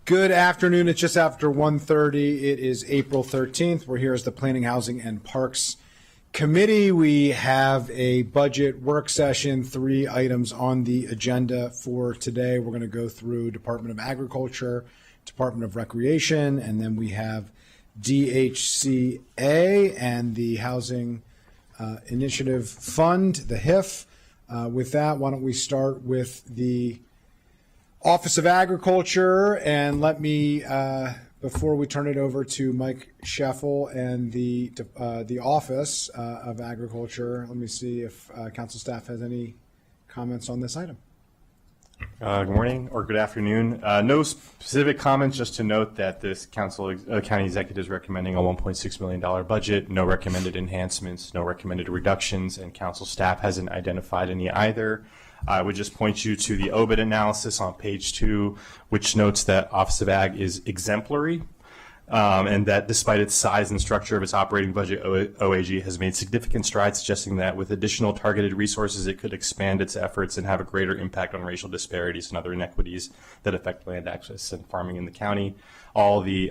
Good afternoon. It's just after 1:30. It is April 13th. We're here as the Planning, Housing, and Parks Committee. We have a budget work session, 3 items on the agenda for today. We're going to go through Department of Agriculture, Department of Recreation, and then we have DHCA and the Housing Initiative Fund, the HIF. With that, why don't we start with the Office of Agriculture, and let me, before we turn it over to Mike Scheffel and the Office of Agriculture, let me see if council staff has any comments on this item. Good morning or good afternoon. No specific comments, just to note that this county executive is recommending a $1.6 million budget, no recommended enhancements, no recommended reductions, and council staff hasn't identified any either. I would just point you to the OBIT analysis on page 2, which notes that Office of Ag is exemplary, and that despite its size and structure of its operating budget, OAG has made significant strides, suggesting that with additional targeted resources, it could expand its efforts and have a greater impact on racial disparities and other inequities that affect land access and farming in the county. All the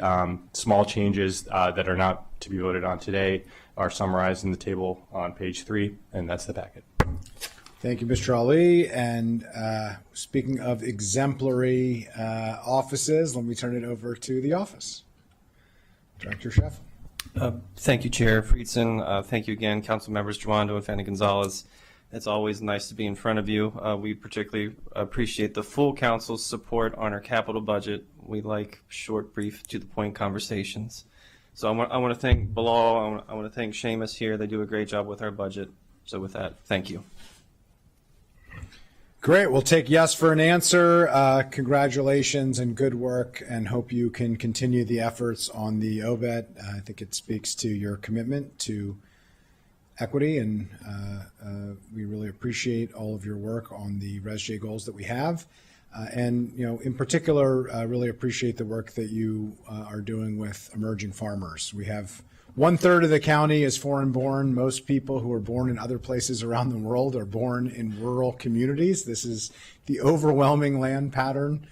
small changes that are not to be voted on today are summarized in the table on page 3, and that's the packet. Thank you, Mr. Ali. And speaking of exemplary offices, let me turn it over to the office. Director Scheffel. Thank you, Chair Friedson. Thank you again, Council Members Joando and Fanny Gonzalez. It's always nice to be in front of you. We particularly appreciate the full Council's support on our capital budget. We like short, brief, to-the-point conversations. So I want to thank Bilal. I want to thank Seamus here. They do a great job with our budget. So with that, thank you. Great. We'll take yes for an answer. Congratulations and good work, and hope you can continue the efforts on the OBET. I think it speaks to your commitment to equity, and we really appreciate all of your work on the ResJ goals that we have. And, you know, in particular, I really appreciate the work that you are doing with emerging farmers. We have 1/3 of the county is foreign born. Most people who are born in other places around the world are born in rural communities. This is the overwhelming land pattern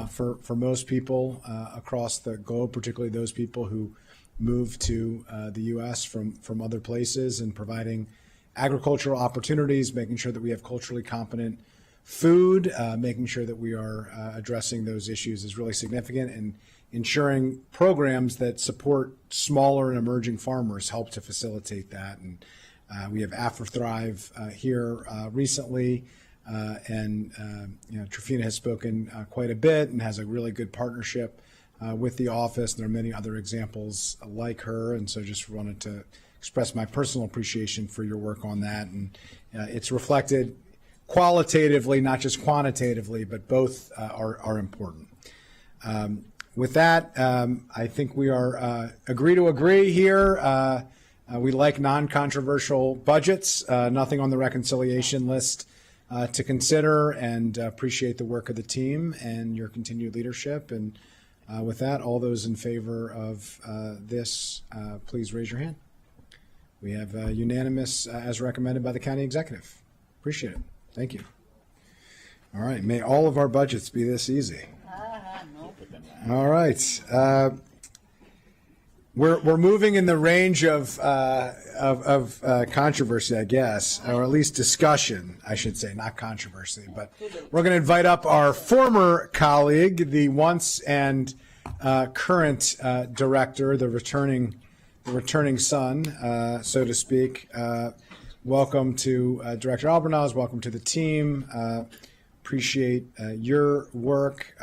for most people across the globe, particularly those people who move to the U.S. from other places, and providing agricultural opportunities, making sure that we have culturally competent food, making sure that we are addressing those issues is really significant, and ensuring programs that support smaller and emerging farmers help to facilitate that. And we have AfriThrive here recently, and you know, Trifina has spoken quite a bit and has a really good partnership with the office. There are many other examples like her, and so just wanted to express my personal appreciation for your work on that. And it's reflected qualitatively, not just quantitatively, but both are important. With that, I think we are agree to agree here. We like non-controversial budgets, nothing on the reconciliation list to consider, and appreciate the work of the team and your continued leadership. And with that, all those in favor of this, please raise your hand. We have unanimous as recommended by the county executive. Appreciate it. Thank you. All right. May all of our budgets be this easy. All right, we're moving in the range of controversy, I guess, or at least discussion, I should say, not controversy. But we're going to invite up our former colleague, the once and current director, the returning son, so to speak. Welcome to Director Albernaz. Welcome to the team. Appreciate your work.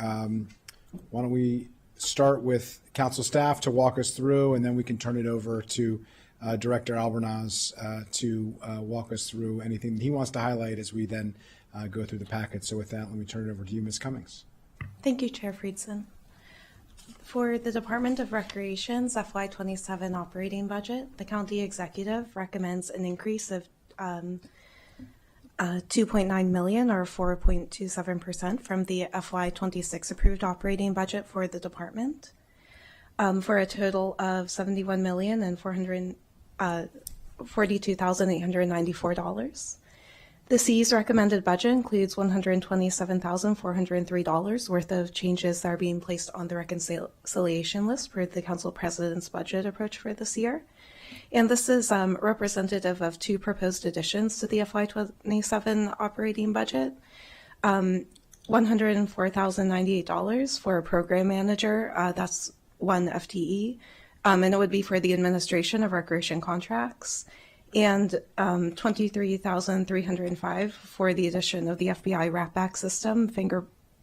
Why don't we start with council staff to walk us through, and then we can turn it over to Director Albernaz to walk us through anything that he wants to highlight as we then go through the packet. So with that, let me turn it over to you, Ms. Cummings. Thank you, Chair Friedson. For the Department of Recreation's FY27 operating budget, the county executive recommends an increase of $2.9 million or 4.27% from the FY26 approved operating budget for the department, for a total of $71,442,894. The C's recommended budget includes $127,403 worth of changes that are being placed on the reconciliation list for the Council President's budget approach for this year. And this is representative of two proposed additions to the FY27 operating budget. $104,098 for a program manager, that's one FTE, and it would be for the administration of recreation contracts, and $23,305 for the addition of the FBI wrap-back system,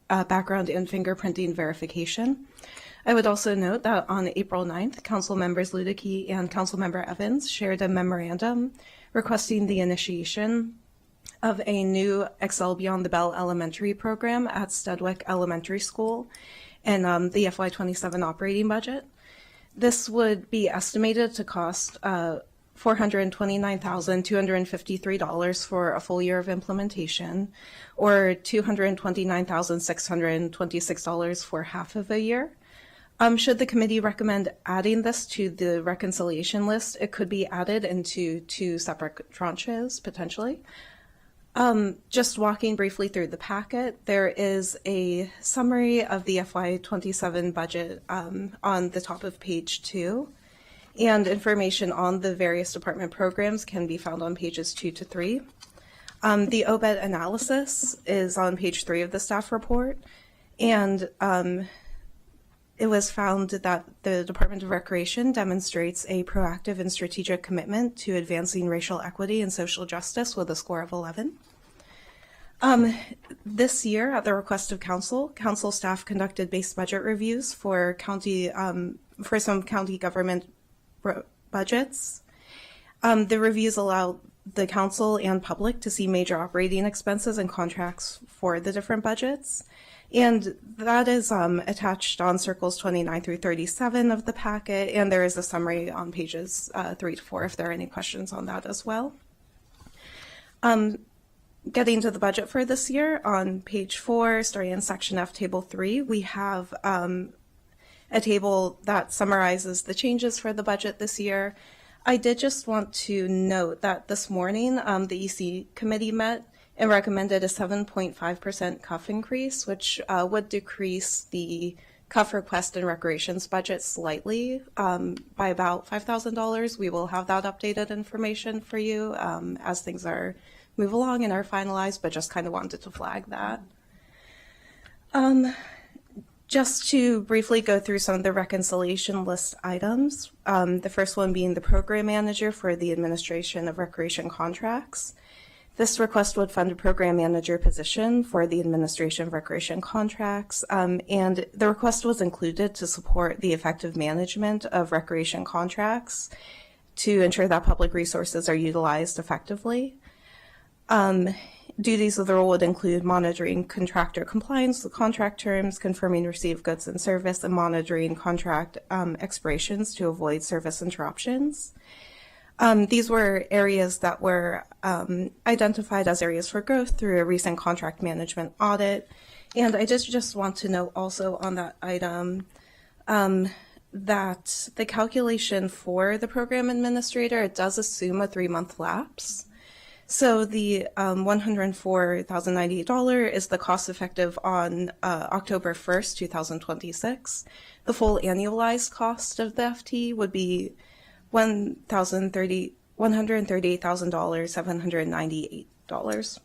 background and fingerprinting verification. I would also note that on April 9th, Council members Ludicky and Councilmember Evans shared a memorandum requesting the initiation of a new Excel Beyond the Bell elementary program at Studwick Elementary School and the FY27 operating budget. This would be estimated to cost $429,253 for a full year of implementation, or $229,626 for half of a year. Should the committee recommend adding this to the reconciliation list, it could be added into two separate tranches, potentially. Just walking briefly through the packet, there is a summary of the FY27 budget on the top of page 2, and information on the various department programs can be found on pages 2 to 3. The OBET analysis is on page 3 of the staff report, and it was found that the Department of Recreation demonstrates a proactive and strategic commitment to advancing racial equity and social justice with a score of 11. This year, at the request of council staff conducted base budget reviews for some county government budgets. The reviews allow the council and public to see major operating expenses and contracts for the different budgets. And that is attached on circles 29 through 37 of the packet, and there is a summary on pages 3 to 4 if there are any questions on that as well. Getting to the budget for this year, on page 4, starting in section F, table 3, we have a table that summarizes the changes for the budget this year. I did just want to note that this morning the EC committee met and recommended a 7.5% CUF increase, which would decrease the CUF request and recreations budget slightly by about $5,000. We will have that updated information for you as things move along and are finalized, but just kind of wanted to flag that. Just to briefly go through some of the reconciliation list items, the first one being the program manager for the administration of recreation contracts. This request would fund a program manager position for the administration of recreation contracts, and the request was included to support the effective management of recreation contracts to ensure that public resources are utilized effectively. Duties of the role would include monitoring contractor compliance with contract terms, confirming receipt of goods and service, and monitoring contract expirations to avoid service interruptions. These were areas that were identified as areas for growth through a recent contract management audit. And I just want to note also on that item that the calculation for the program administrator, it does assume a 3-month lapse. So the $104,098 is the cost effective on October 1st, 2026. The full annualized cost of the FT would be $138,798.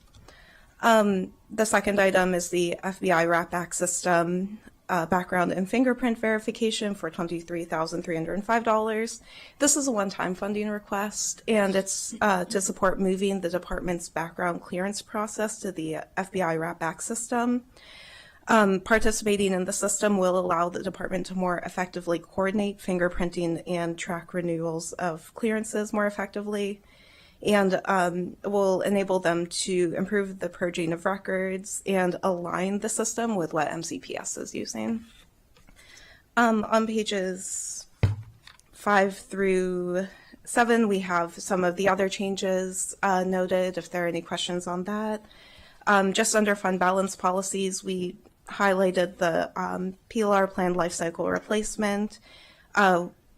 The second item is the FBI wrap-back system background and fingerprint verification for $23,305. This is a one-time funding request, and it's to support moving the department's background clearance process to the FBI wrap-back system. Participating in the system will allow the department to more effectively coordinate fingerprinting and track renewals of clearances more effectively, and will enable them to improve the purging of records and align the system with what MCPS is using. On pages 5 through 7, we have some of the other changes noted, if there are any questions on that. Just under fund balance policies, we highlighted the PLR planned life cycle replacement.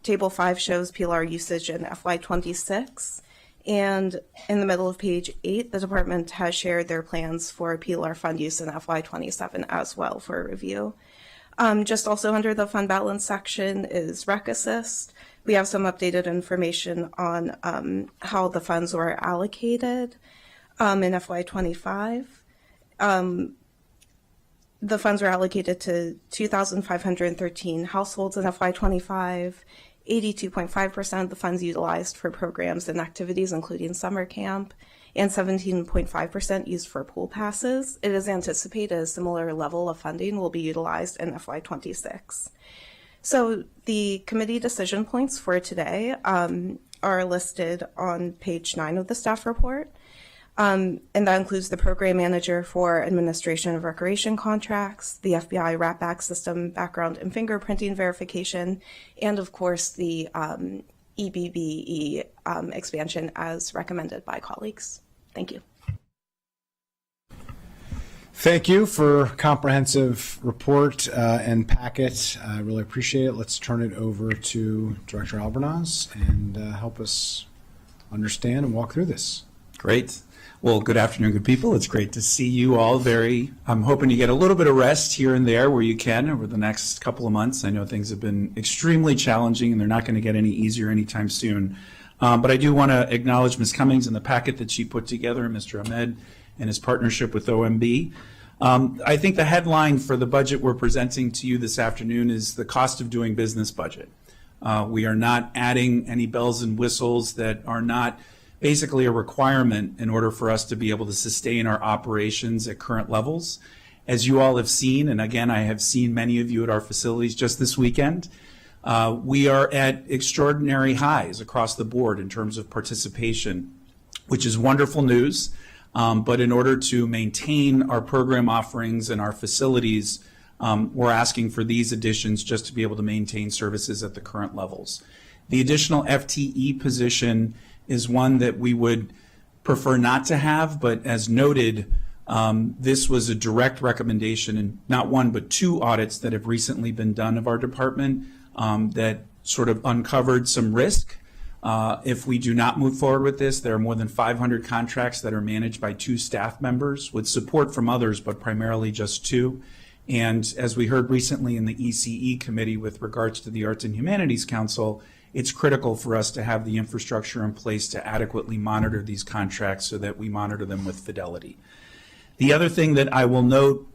Table 5 shows PLR usage in FY26. And in the middle of page 8, the department has shared their plans for PLR fund use in FY27 as well for review. Just also under the fund balance section is Rec Assist. We have some updated information on how the funds were allocated in FY25. The funds were allocated to 2,513 households in FY25. 82.5% of the funds utilized for programs and activities, including summer camp, and 17.5% used for pool passes. It is anticipated a similar level of funding will be utilized in FY26. So the committee decision points for today are listed on page 9 of the staff report. And that includes the program manager for administration of recreation contracts, the FBI wrap-back system background and fingerprinting verification, and of course the EBBE expansion as recommended by colleagues. Thank you. Thank you for a comprehensive report and packet. I really appreciate it. Let's turn it over to Director Albornoz and help us understand and walk through this. Great. Well, good afternoon, good people. It's great to see you all. I'm hoping you get a little bit of rest here and there where you can over the next couple of months. I know things have been extremely challenging and they're not going to get any easier anytime soon. But I do want to acknowledge Ms. Cummings and the packet that she put together, and Mr. Ahmed and his partnership with OMB. I think the headline for the budget we're presenting to you this afternoon is the cost of doing business budget. We are not adding any bells and whistles that are not basically a requirement in order for us to be able to sustain our operations at current levels. As you all have seen, and again, I have seen many of you at our facilities just this weekend, we are at extraordinary highs across the board in terms of participation, which is wonderful news. But in order to maintain our program offerings and our facilities, we're asking for these additions just to be able to maintain services at the current levels. The additional FTE position is one that we would prefer not to have, but as noted, this was a direct recommendation in not one but 2 audits that have recently been done of our department that sort of uncovered some risk. If we do not move forward with this, there are more than 500 contracts that are managed by 2 staff members with support from others, but primarily just 2. And as we heard recently in the ECE committee with regards to the Arts and Humanities Council, it's critical for us to have the infrastructure in place to adequately monitor these contracts so that we monitor them with fidelity. The other thing that I will note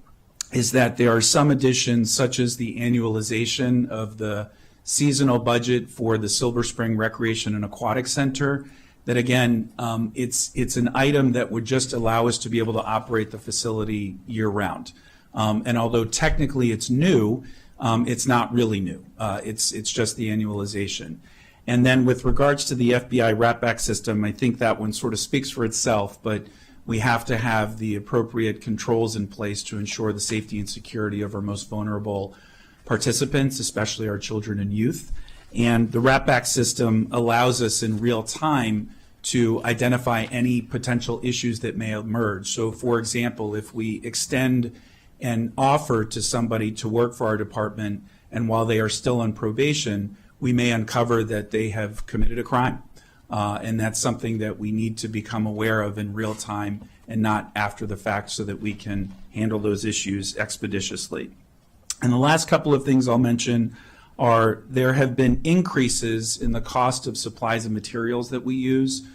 is that there are some additions, such as the annualization of the seasonal budget for the Silver Spring Recreation and Aquatic Center, that again, it's an item that would just allow us to be able to operate the facility year-round. And although technically it's new, it's not really new. It's just the annualization. And then with regards to the FBI wrap-back system, I think that one sort of speaks for itself, but we have to have the appropriate controls in place to ensure the safety and security of our most vulnerable participants, especially our children and youth. And the wrap-back system allows us in real time to identify any potential issues that may emerge. So for example, if we extend an offer to somebody to work for our department, and while they are still on probation, we may uncover that they have committed a crime. And that's something that we need to become aware of in real time and not after the fact, so that we can handle those issues expeditiously. And the last couple of things I'll mention are there have been increases in the cost of supplies and materials that we use.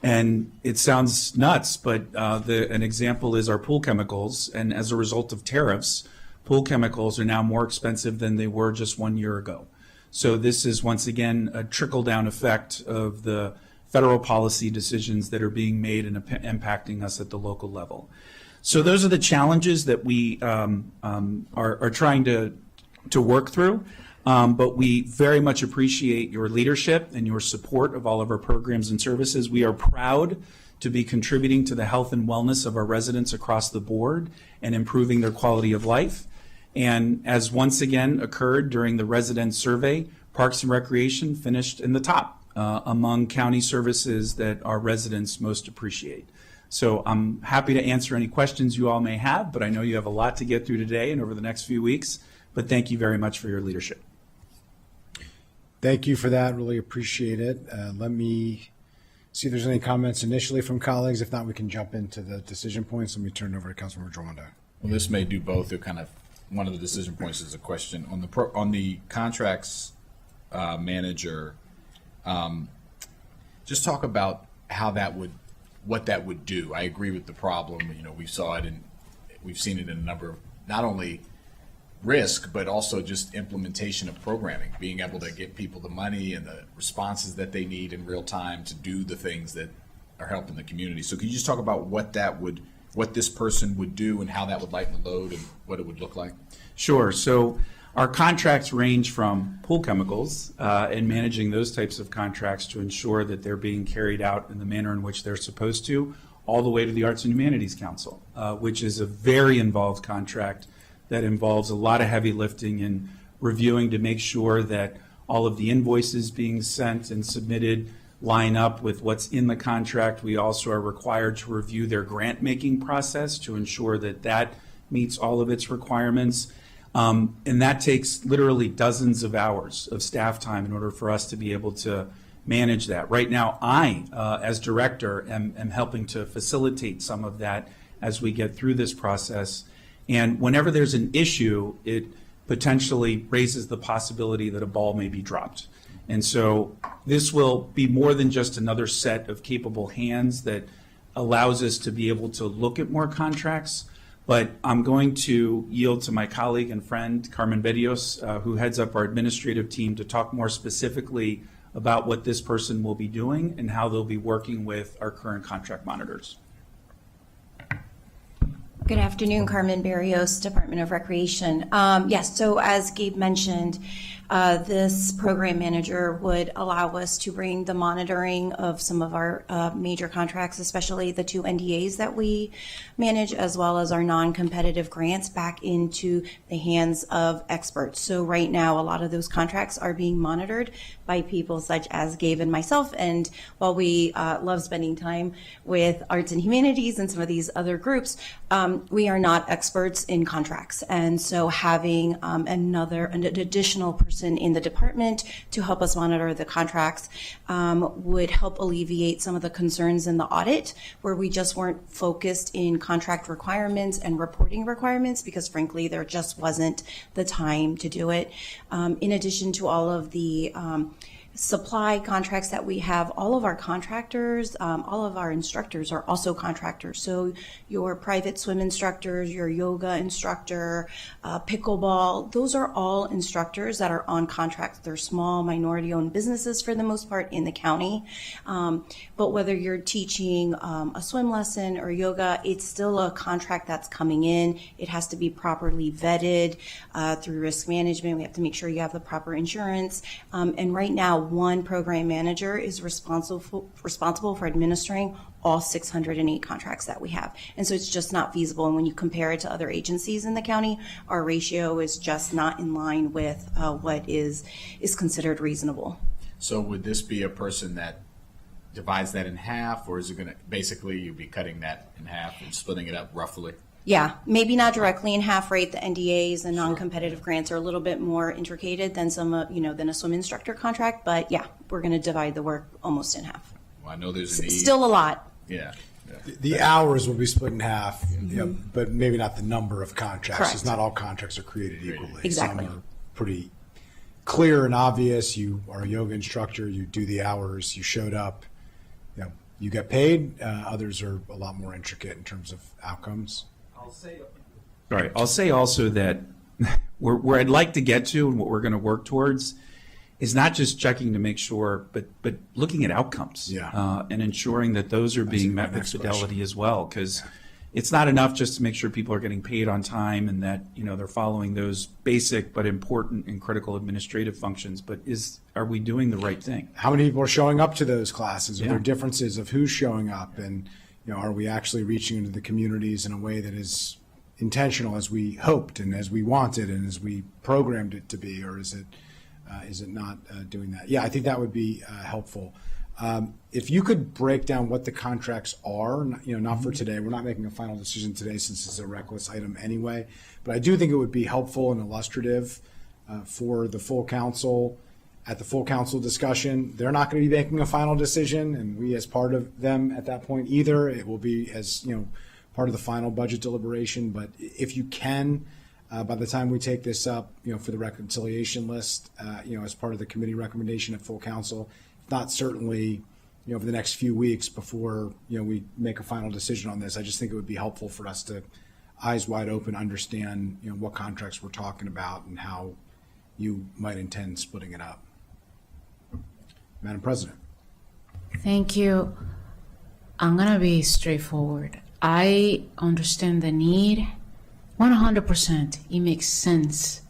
And it sounds nuts, but an example is our pool chemicals. And as a result of tariffs, pool chemicals are now more expensive than they were just 1 year ago. So this is once again a trickle-down effect of the federal policy decisions that are being made and impacting us at the local level. So those are the challenges that we are trying to work through. But we very much appreciate your leadership and your support of all of our programs and services. We are proud to be contributing to the health and wellness of our residents across the board and improving their quality of life. And as once again occurred during the resident survey, Parks and Recreation finished in the top among county services that our residents most appreciate. So I'm happy to answer any questions you all may have, but I know you have a lot to get through today and over the next few weeks. But thank you very much for your leadership. Thank you for that. Really appreciate it. see if there's any comments initially from colleagues. If not, we can jump into the decision points. Let me turn it over to Councilmember Joanda. Well, this may do both. They're kind of, one of the decision points is a question on the contracts manager. Just talk about what that would do. I agree with the problem. We've seen it in a number of, not only risk, but also just implementation of programming, being able to get people the money and the responses that they need in real time to do the things that are helping the community. So could you just talk about what this person would do and how that would lighten the load and what it would look like? Sure. So our contracts range from pool chemicals and managing those types of contracts to ensure that they're being carried out in the manner in which they're supposed to, all the way to the Arts and Humanities Council, which is a very involved contract that involves a lot of heavy lifting and reviewing to make sure that all of the invoices being sent and submitted line up with what's in the contract. We also are required to review their grant-making process to ensure that that meets all of its requirements. And that takes literally dozens of hours of staff time in order for us to be able to manage that. Right now, I, as director, am helping to facilitate some of that as we get through this process. And whenever there's an issue, it potentially raises the possibility that a ball may be dropped. And so this will be more than just another set of capable hands that allows us to be able to look at more contracts. But I'm going to yield to my colleague and friend, Carmen Berrios, who heads up our administrative team, to talk more specifically about what this person will be doing and how they'll be working with our current contract monitors. Good afternoon, Carmen Berrios, Department of Recreation. Yes, so as Gabe mentioned, this program manager would allow us to bring the monitoring of some of our major contracts, especially the 2 NDAs that we manage, as well as our non-competitive grants, back into the hands of experts. So right now, a lot of those contracts are being monitored by people such as Gabe and myself. And while we love spending time with Arts and Humanities and some of these other groups, we are not experts in contracts. And so having an additional person in the department to help us monitor the contracts would help alleviate some of the concerns in the audit, where we just weren't focused in contract requirements and reporting requirements, because frankly, there just wasn't the time to do it. In addition to all of the supply contracts that we have, all of our contractors, all of our instructors are also contractors. So your private swim instructors, your yoga instructor, pickleball, those are all instructors that are on contract. They're small minority-owned businesses for the most part in the county. But whether you're teaching a swim lesson or yoga, it's still a contract that's coming in. It has to be properly vetted through risk management. We have to make sure you have the proper insurance. And right now, one program manager is responsible for administering all 608 contracts that we have. And so it's just not feasible. And when you compare it to other agencies in the county, our ratio is just not in line with what is considered reasonable. So would this be a person that divides that in half, or is it going to, basically you'd be cutting that in half and splitting it up roughly? Yeah, maybe not directly in half rate. The NDAs and non-competitive grants are a little bit more intricated than than a swim instructor contract. But yeah, we're going to divide the work almost in half. Well, I know there's a need. Still a lot. Yeah. The hours will be split in half, but maybe not the number of contracts. Correct. Because not all contracts are created equally. Exactly. Some are pretty clear and obvious. You are a yoga instructor, you do the hours, you showed up, you get paid. Others are a lot more intricate in terms of outcomes. I'll say also that where I'd like to get to and what we're going to work towards is not just checking to make sure, but looking at outcomes and ensuring that those are being met with fidelity as well. Because it's not enough just to make sure people are getting paid on time and that they're following those basic but important and critical administrative functions. But are we doing the right thing? How many people are showing up to those classes? Are there differences of who's showing up? And are we actually reaching into the communities in a way that is intentional as we hoped and as we wanted and as we programmed it to be, or is it not doing that? Yeah, I think that would be helpful. If you could break down what the contracts are, not for today. We're not making a final decision today since it's a reckless item anyway. But I do think it would be helpful and illustrative for the full council at the full council discussion. They're not going to be making a final decision, and we as part of them at that point either. It will be as, part of the final budget deliberation. But if you can, by the time we take this up, for the reconciliation list, as part of the committee recommendation at full council, if not certainly, over the next few weeks before, we make a final decision on this, I just think it would be helpful for us to, eyes wide open, understand, what contracts we're talking about and how you might intend splitting it up. Madam President. Thank you. I'm going to be straightforward. I understand the need 100%. It makes sense.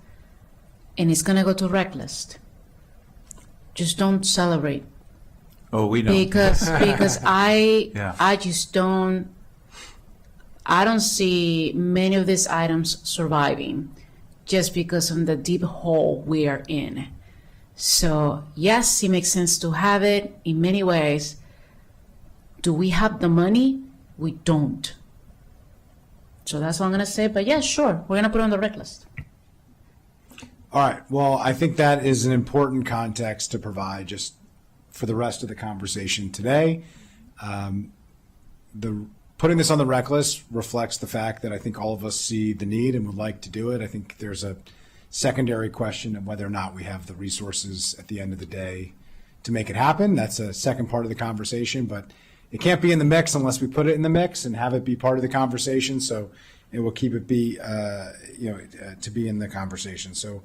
And it's going to go to rec list. Just don't celebrate. Oh, we know. Because Yeah. I just don't see many of these items surviving just because of the deep hole we are in. So yes, it makes sense to have it in many ways. Do we have the money? We don't. So that's all I'm going to say. But yeah, sure, we're going to put it on the rec list. All right. Well, I think that is an important context to provide just for the rest of the conversation today. Putting this on the rec list reflects the fact that I think all of us see the need and would like to do it. I think there's a secondary question of whether or not we have the resources at the end of the day to make it happen. That's a second part of the conversation, but it can't be in the mix unless we put it in the mix and have it be part of the conversation. So it will keep it to be in the conversation. So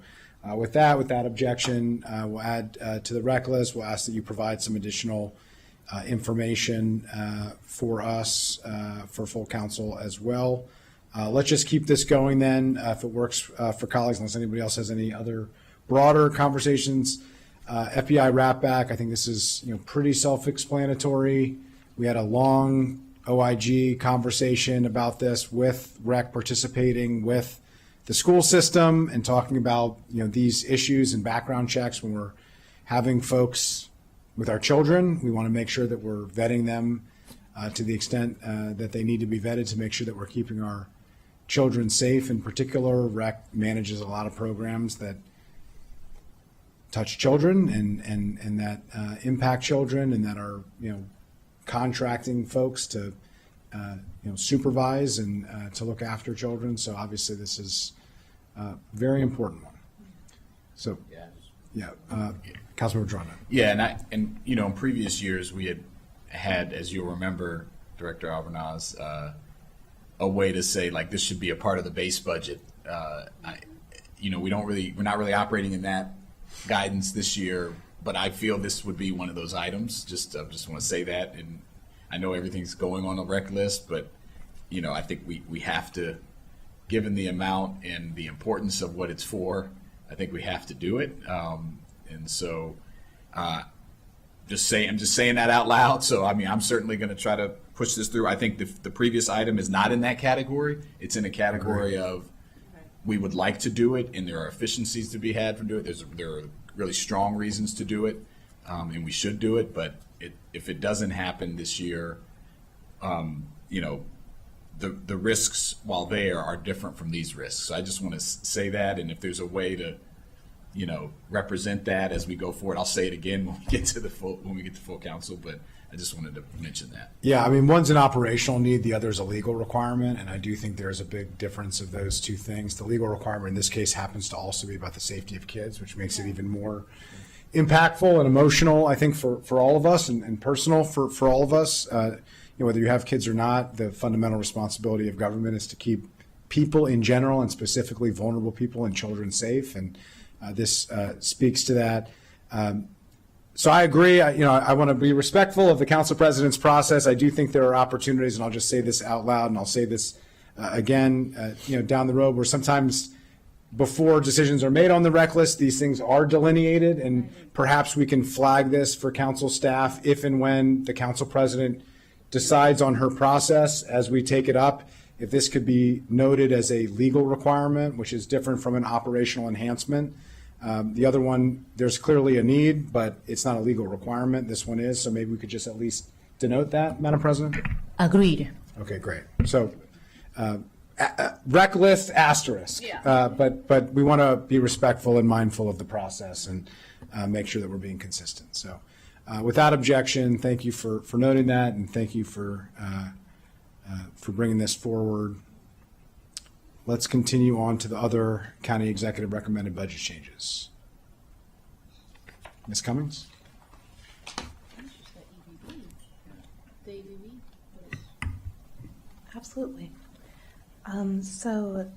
without objection, we'll add to the rec list. We'll ask that you provide some additional information for us for full council as well. Let's just keep this going then, if it works for colleagues, unless anybody else has any other broader conversations. FBI wrap back, I think this is pretty self-explanatory. We had a long OIG conversation about this with rec participating with the school system and talking about these issues and background checks when we're having folks with our children. We want to make sure that we're vetting them to the extent that they need to be vetted to make sure that we're keeping our children safe. In particular, rec manages a lot of programs that touch children and that impact children and that are contracting folks to supervise and to look after children. So obviously this is a very important one. So Councilmember Jordan. Yeah, and in previous years we had, as you'll remember, Director Albanaz, a way to say like this should be a part of the base budget. We're not really operating in that guidance this year, but I feel this would be one of those items. Just want to say that, and I know everything's going on the rec list, but I think we have to, given the amount and the importance of what it's for, I think we have to do it. And so, I'm just saying that out loud. So I'm certainly going to try to push this through. I think the previous item is not in that category. It's in a category of we would like to do it, and there are efficiencies to be had from doing it. There are really strong reasons to do it, and we should do it. But if it doesn't happen this year, the risks, while there, are different from these risks. So I just want to say that, and if there's a way to represent that as we go forward. I'll say it again when we get to full council, but I just wanted to mention that. Yeah, one's an operational need, the other is a legal requirement, and I do think there's a big difference of those two things. The legal requirement in this case happens to also be about the safety of kids, which makes it even more impactful and emotional, I think, for all of us and personal for all of us. Whether you have kids or not, the fundamental responsibility of government is to keep people in general and specifically vulnerable people and children safe, and this speaks to that. So I agree. I want to be respectful of the council president's process. I do think there are opportunities, and I'll just say this out loud, and I'll say this again, down the road, where sometimes before decisions are made on the rec list, these things are delineated, and perhaps we can flag this for council staff if and when the council president decides on her process as we take it up. If this could be noted as a legal requirement, which is different from an operational enhancement. The other one, there's clearly a need, but it's not a legal requirement. This one is, so maybe we could just at least denote that, Madam President? Agreed. Okay, great. So rec list asterisk. But we want to be respectful and mindful of the process and make sure that we're being consistent. So without objection, thank you for noting that, and thank you for bringing this forward. Let's continue on to the other county executive recommended budget changes. Ms. Cummings? Absolutely. So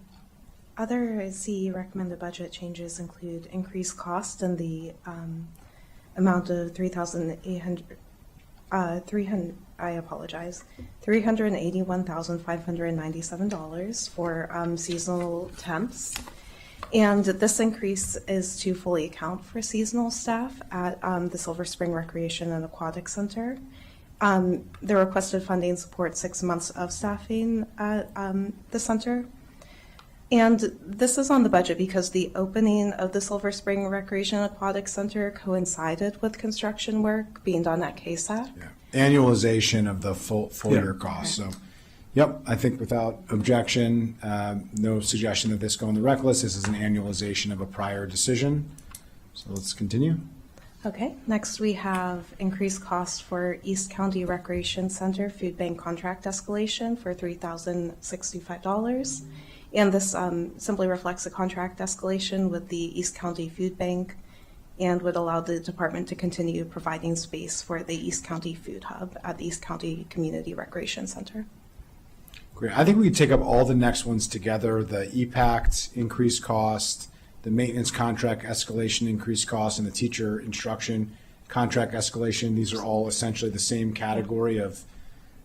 other CE recommended budget changes include increased cost in the amount of $381,597 for seasonal temps. And this increase is to fully account for seasonal staff at the Silver Spring Recreation and Aquatic Center. The requested funding supports 6 months of staffing at the center. And this is on the budget because the opening of the Silver Spring Recreation and Aquatic Center coincided with construction work being done at KSAC. Yeah. Annualization of the full year cost. So, yep, I think without objection, no suggestion that this go on the rec list. This is an annualization of a prior decision. So let's continue. Okay, next we have increased cost for East County Recreation Center Food Bank contract escalation for $3,065. And this simply reflects a contract escalation with the East County Food Bank and would allow the department to continue providing space for the East County Food Hub at the East County Community Recreation Center. Great. I think we could take up all the next ones together, the EPACT increased cost, the maintenance contract escalation increased cost, and the teacher instruction contract escalation. These are all essentially the same category of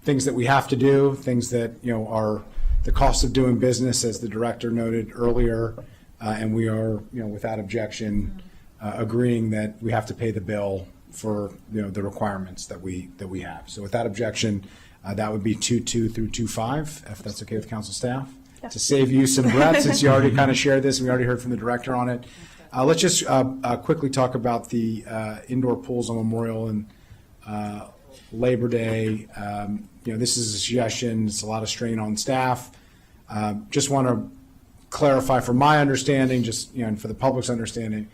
things that we have to do, things that, are the cost of doing business, as the director noted earlier, and we are, without objection, agreeing that we have to pay the bill for, the requirements that we have. So without objection, that would be 2.2 through 2.5, if that's okay with council staff. To save you some breath, since you already kind of shared this, and we already heard from the director on it. Let's just quickly talk about the indoor pools on Memorial and Labor Day. This is a suggestion. It's a lot of strain on staff. Just want to clarify from my understanding, and for the public's understanding,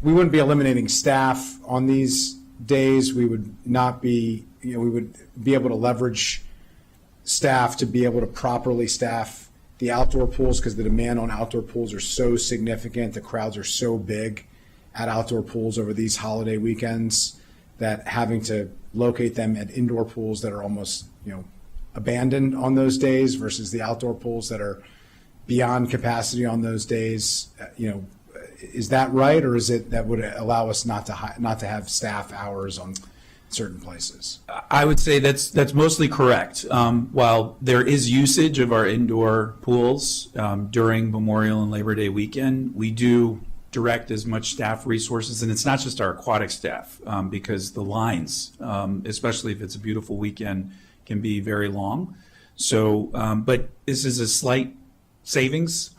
we wouldn't be eliminating staff on these days. We would not be, we would be able to leverage staff to be able to properly staff the outdoor pools, because the demand on outdoor pools are so significant. The crowds are so big at outdoor pools over these holiday weekends that having to locate them at indoor pools that are almost, abandoned on those days versus the outdoor pools that are beyond capacity on those days, is that right? Or is it that would allow us not to have staff hours on certain places? I would say that's mostly correct. While there is usage of our indoor pools during Memorial and Labor Day weekend, we do direct as much staff resources, and it's not just our aquatic staff, because the lines, especially if it's a beautiful weekend, can be very long. So, but this is a slight savings.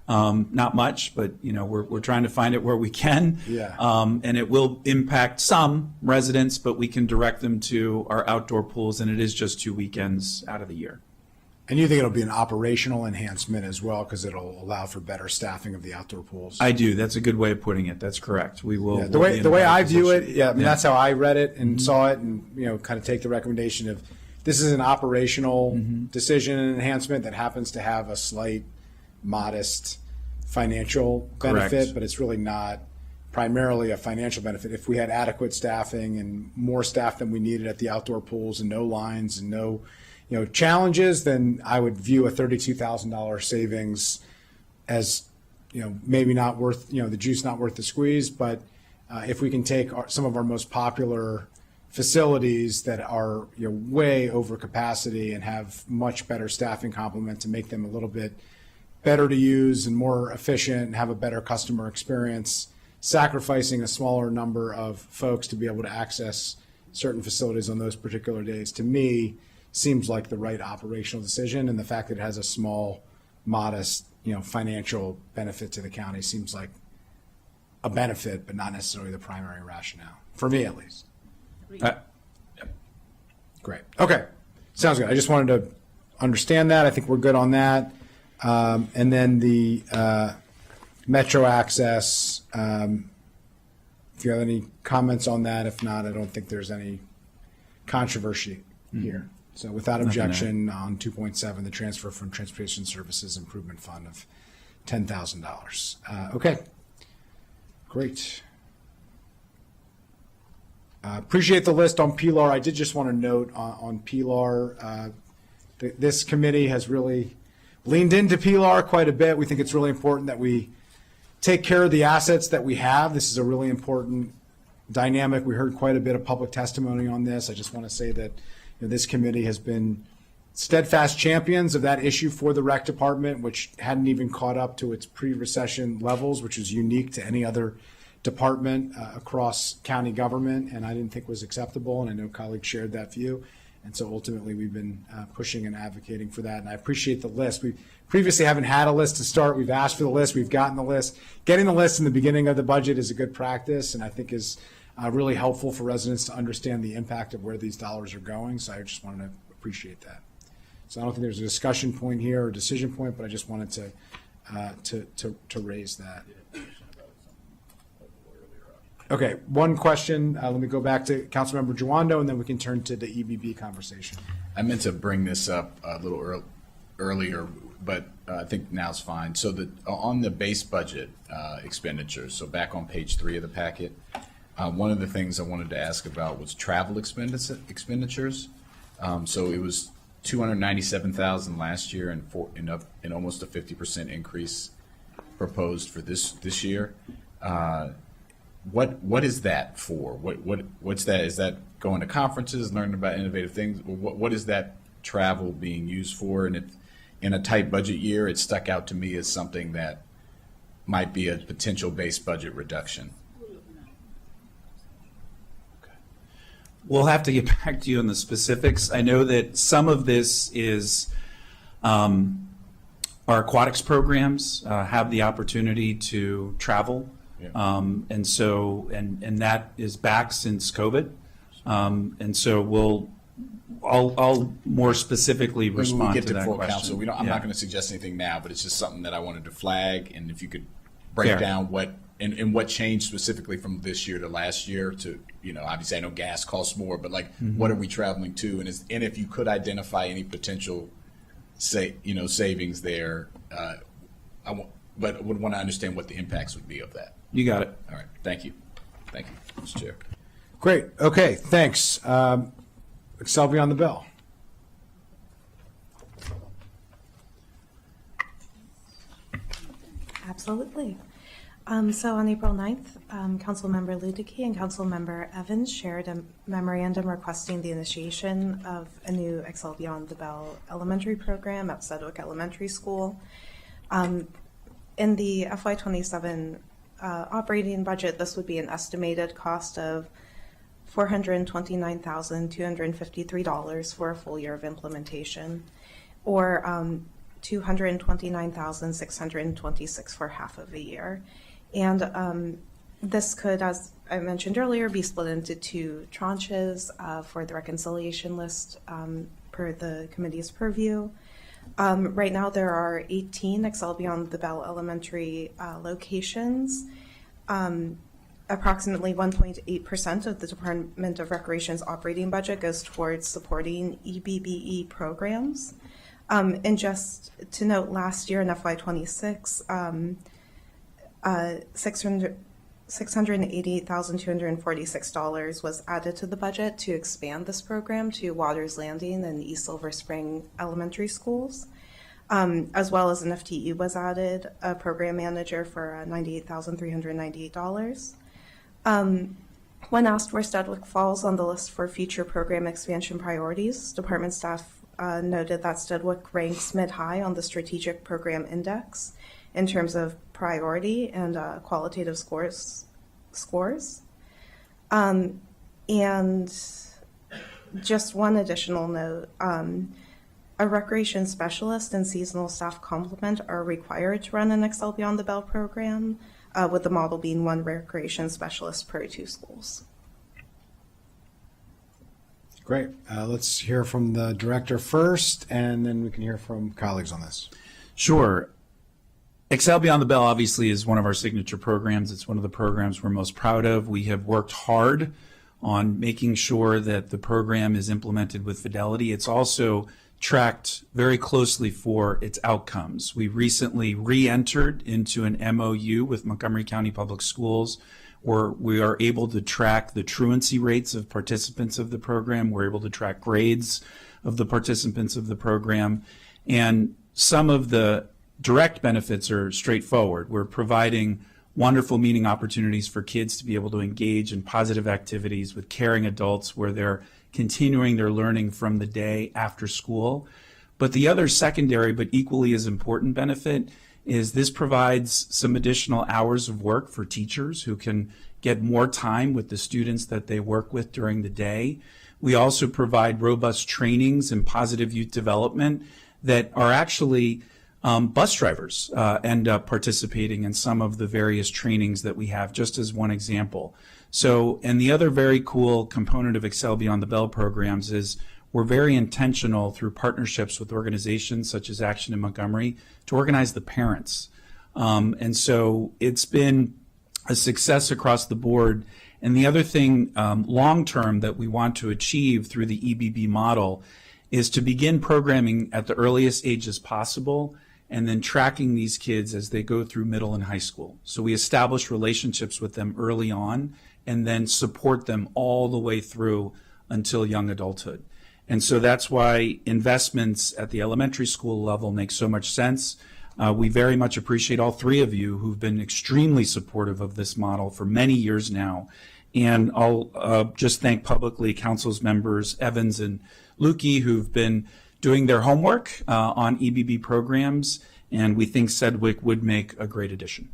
Not much, but we're trying to find it where we can. Yeah. And it will impact some residents, but we can direct them to our outdoor pools, and it is just 2 weekends out of the year. And you think it'll be an operational enhancement as well, because it'll allow for better staffing of the outdoor pools? I do. That's a good way of putting it. That's correct. We will. Yeah, the way I view it, that's how I read it and saw it, and kind of take the recommendation of this is an operational decision and enhancement that happens to have a slight, modest financial benefit, Correct. But it's really not primarily a financial benefit. If we had adequate staffing and more staff than we needed at the outdoor pools and no lines and no challenges, then I would view a $32,000 savings as maybe not worth the juice not worth the squeeze. But if we can take some of our most popular facilities that are way over capacity and have much better staffing complement to make them a little bit better to use and more efficient and have a better customer experience, sacrificing a smaller number of folks to be able to access certain facilities on those particular days, to me seems like the right operational decision. And the fact that it has a small, modest financial benefit to the county seems like a benefit, but not necessarily the primary rationale, for me at least. Great. Okay. Sounds good. I just wanted to understand that. I think we're good on that. And then the Metro access, if you have any comments on that, if not, I don't think there's any controversy here. So without objection on 2.7, the transfer from Transportation Services Improvement Fund of $10,000. Okay, great. Appreciate the list on PLAR. I did just want to note on PLAR, this committee has really leaned into PLAR quite a bit. We think it's really important that we take care of the assets that we have. This is a really important dynamic. We heard quite a bit of public testimony on this. I just want to say that this committee has been steadfast champions of that issue for the rec department, which hadn't even caught up to its pre-recession levels, which is unique to any other department across county government, and I didn't think was acceptable, and I know colleagues shared that view. And so ultimately, we've been pushing and advocating for that, and I appreciate the list. We previously haven't had a list to start. We've asked for the list. We've gotten the list. Getting the list in the beginning of the budget is a good practice, and I think is really helpful for residents to understand the impact of where these dollars are going. So I just wanted to appreciate that. So I don't think there's a discussion point here or decision point, but I just wanted to raise that. Okay, one question. Let me go back to Councilmember Giwando, and then we can turn to the EBB conversation. I meant to bring this up a little earlier, but I think now's fine. So on the base budget expenditures, so back on page 3 of the packet, one of the things I wanted to ask about was travel expenditures. So it was $297,000 last year, and almost a 50% increase proposed for this year. What is that for? What's that? Is that going to conferences, learning about innovative things? What is that travel being used for? And in a tight budget year, it stuck out to me as something that might be a potential base budget reduction. We'll have to get back to you on the specifics. I know that some of this is our aquatics programs have the opportunity to travel. Yeah. And so that is back since COVID. And so I'll more specifically respond to that question. Council. I'm not going to suggest anything now, but it's just something that I wanted to flag. And if you could break down what changed specifically from this year to last year to, obviously I know gas costs more, but what are we traveling to? And if you could identify any potential savings there, but would want to understand what the impacts would be of that. You got it. All right. Thank you. Thank you, Mr. Chair. Great. Okay, thanks. Excel beyond the bell. Absolutely. So on April 9th, Councilmember Ludicky and Councilmember Evans shared a memorandum requesting the initiation of a new Excel Beyond the Bell elementary program at Sedgwick Elementary School. In the FY27 operating budget, this would be an estimated cost of $429,253 for a full year of implementation, or $229,626 for half of a year. And this could, as I mentioned earlier, be split into 2 tranches for the reconciliation list per the committee's purview. Right now, there are 18 Excel Beyond the Bell elementary locations. Approximately 1.8% of the Department of Recreation's operating budget goes towards supporting EBBE programs. And just to note, last year in FY26, $688,246 was added to the budget to expand this program to Waters Landing and East Silver Spring elementary schools, as well as an FTE was added, a program manager for $98,398. When asked where Sedgwick falls on the list for future program expansion priorities, department staff noted that Sedgwick ranks mid-high on the Strategic Program Index in terms of priority and qualitative scores. And just one additional note, a recreation specialist and seasonal staff complement are required to run an Excel Beyond the Bell program, with the model being 1 recreation specialist per 2 schools. Great. Let's hear from the director first, and then we can hear from colleagues on this. Sure. Excel Beyond the Bell obviously is one of our signature programs. It's one of the programs we're most proud of. We have worked hard on making sure that the program is implemented with fidelity. It's also tracked very closely for its outcomes. We recently re-entered into an MOU with Montgomery County Public Schools where we are able to track the truancy rates of participants of the program. We're able to track grades of the participants of the program. And some of the direct benefits are straightforward. We're providing wonderful meeting opportunities for kids to be able to engage in positive activities with caring adults where they're continuing their learning from the day after school. But the other secondary but equally as important benefit is this provides some additional hours of work for teachers who can get more time with the students that they work with during the day. We also provide robust trainings in positive youth development that are actually bus drivers end up participating in some of the various trainings that we have, just as one example. So, and the other very cool component of Excel Beyond the Bell programs is we're very intentional through partnerships with organizations such as Action in Montgomery to organize the parents. And so it's been a success across the board. And the other thing long-term that we want to achieve through the EBB model is to begin programming at the earliest ages possible and then tracking these kids as they go through middle and high school. So we establish relationships with them early on and then support them all the way through until young adulthood. And so that's why investments at the elementary school level make so much sense. We very much appreciate all three of you who've been extremely supportive of this model for many years now. And I'll just thank publicly Council's members Evans and Lukey who've been doing their homework on EBB programs, and we think Sedgwick would make a great addition.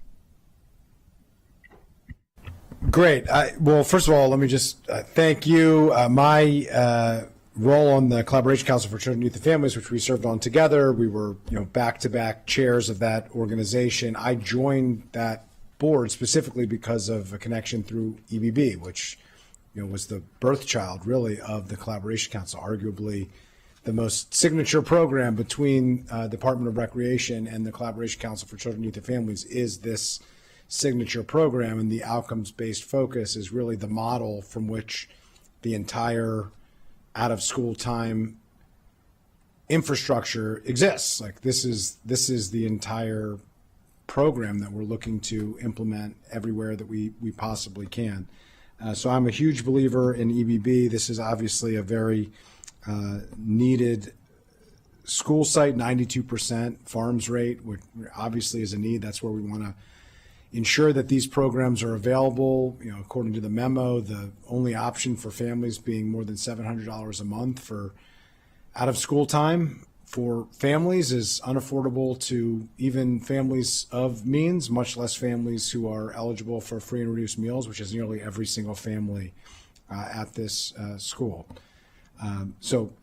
Great. Well, first of all, let me just thank you. My role on the Collaboration Council for Children, Youth, and Families, which we served on together, we were back-to-back chairs of that organization. I joined that board specifically because of a connection through EBB, which was the birth child, really, of the Collaboration Council, arguably the most signature program between Department of Recreation and the Collaboration Council for Children, Youth, and Families is this signature program, and the outcomes-based focus is really the model from which the entire out-of-school time infrastructure exists. Like this is the entire program that we're looking to implement everywhere that we possibly can. So I'm a huge believer in EBB. This is obviously a very needed school site, 92% farms rate, which obviously is a need. That's where we want to ensure that these programs are available. According to the memo, the only option for families being more than $700 a month for out of school time for families is unaffordable to even families of means, much less families who are eligible for free and reduced meals, which is nearly every single family at this school. So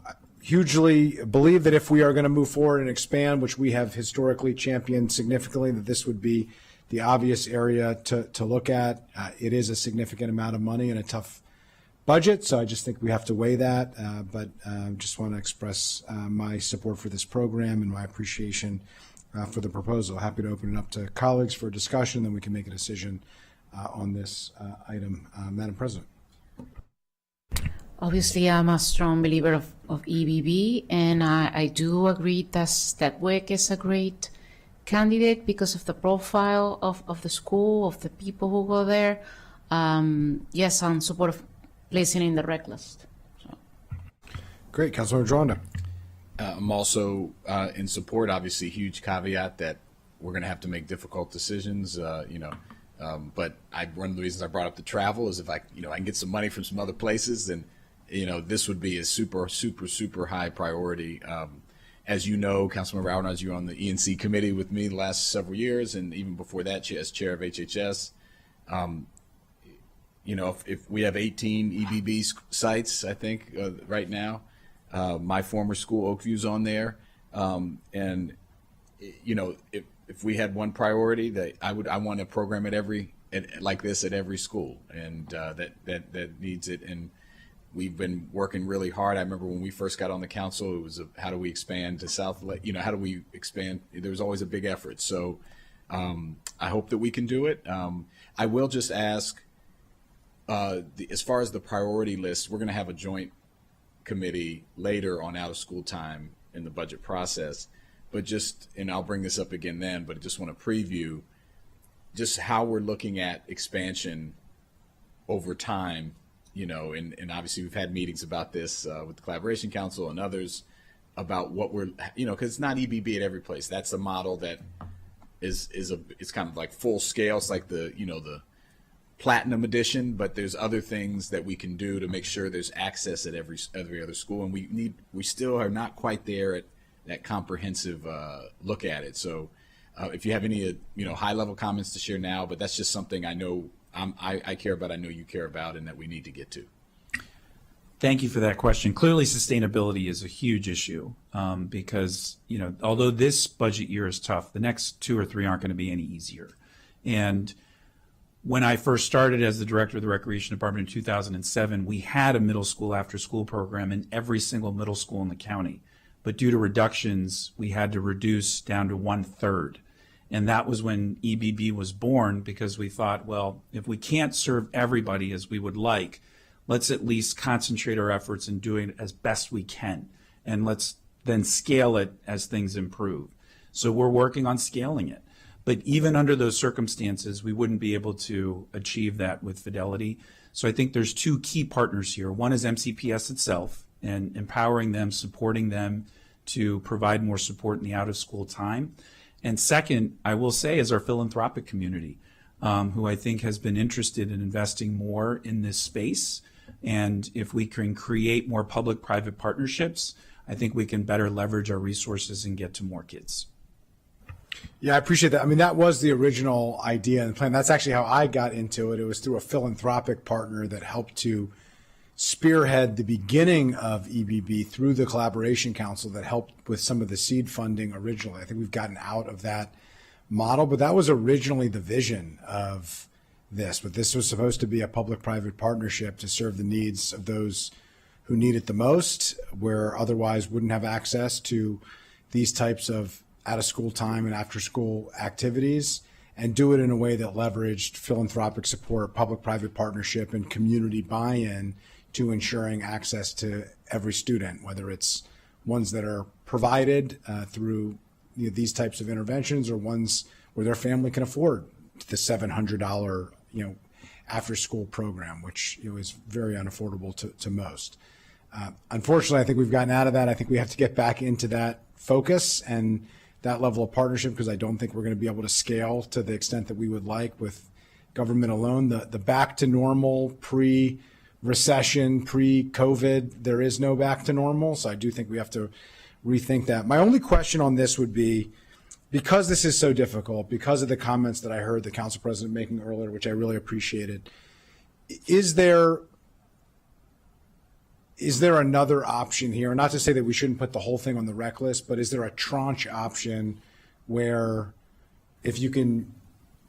hugely believe that if we are going to move forward and expand, which we have historically championed significantly, that this would be the obvious area to look at. It is a significant amount of money and a tough budget, so I just think we have to weigh that. But just want to express my support for this program and my appreciation for the proposal. Happy to open it up to colleagues for discussion, then we can make a decision on this item. Madam President. Obviously, I'm a strong believer of EBB, and I do agree that Sedgwick is a great candidate because of the profile of the school, of the people who go there. Yes, I'm support of placing in the rec list. So. Great. Councilmember Dronda. I'm also in support, obviously, huge caveat that we're going to have to make difficult decisions, but one of the reasons I brought up the travel is if I can get some money from some other places, then, this would be a super, super, super high priority. As you know, Councilmember Alvarez, you were on the E&C committee with me the last several years, and even before that, as chair of HHS. If we have 18 EBB sites, I think, right now, my former school, Oakview's on there. If we had one priority, that I want a program like this at every school, and that needs it. And We've been working really hard. I remember when we first got on the council, it was how do we expand to South, how do we expand? There was always a big effort. So I hope that we can do it. I will just ask, as far as the priority list, we're going to have a joint committee later on out of school time in the budget process. But and I'll bring this up again then, but I just want to preview just how we're looking at expansion over time, and obviously we've had meetings about this with the Collaboration Council and others about what we're, because it's not EBB at every place. That's a model that it's kind of like full scale. It's like the platinum edition, but there's other things that we can do to make sure there's access at every other school. And we still are not quite there at that comprehensive look at it. So if you have any, high level comments to share now, but that's just something I know I care about, I know you care about, and that we need to get to. Thank you for that question. Clearly, sustainability is a huge issue because, although this budget year is tough, the next 2 or 3 aren't going to be any easier. And when I first started as the director of the Recreation Department in 2007, we had a middle school after school program in every single middle school in the county. But due to reductions, we had to reduce down to 1/3. And that was when EBB was born, because we thought, well, if we can't serve everybody as we would like, let's at least concentrate our efforts in doing it as best we can. And let's then scale it as things improve. So we're working on scaling it. But even under those circumstances, we wouldn't be able to achieve that with fidelity. So I think there's 2 key partners here. One is MCPS itself, and empowering them, supporting them to provide more support in the out-of-school time. And second, I will say, is our philanthropic community, who I think has been interested in investing more in this space. And if we can create more public-private partnerships, I think we can better leverage our resources and get to more kids. Yeah, I appreciate that. I mean, that was the original idea and plan. That's actually how I got into it. It was through a philanthropic partner that helped to spearhead the beginning of EBB through the Collaboration Council that helped with some of the seed funding originally. I think we've gotten out of that model, but that was originally the vision of this. But this was supposed to be a public-private partnership to serve the needs of those who need it the most, where otherwise wouldn't have access to these types of out-of-school time and after-school activities, and do it in a way that leveraged philanthropic support, public-private partnership, and community buy-in to ensuring access to every student, whether it's ones that are provided through these types of interventions or ones where their family can afford the $700 after-school program, which is very unaffordable to most. Unfortunately, I think we've gotten out of that. I think we have to get back into that focus and that level of partnership, because I don't think we're going to be able to scale to the extent that we would like with government alone. The back to normal pre-recession, pre-COVID, there is no back to normal. So I do think we have to rethink that. My only question on this would be, because this is so difficult, because of the comments that I heard the council president making earlier, which I really appreciated, is there another option here? Not to say that we shouldn't put the whole thing on the rec list, but is there a tranche option where if you can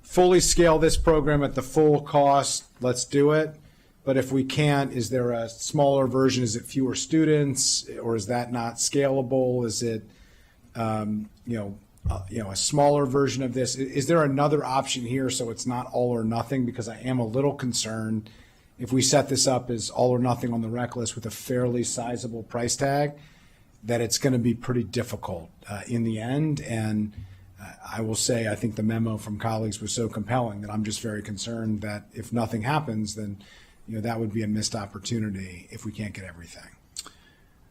fully scale this program at the full cost, let's do it? But if we can't, is there a smaller version? Is it fewer students, or is that not scalable? Is it, a smaller version of this? Is there another option here so it's not all or nothing? Because I am a little concerned if we set this up as all or nothing on the rec list with a fairly sizable price tag, that it's going to be pretty difficult in the end. And I will say, I think the memo from colleagues was so compelling that I'm just very concerned that if nothing happens, then that would be a missed opportunity if we can't get everything.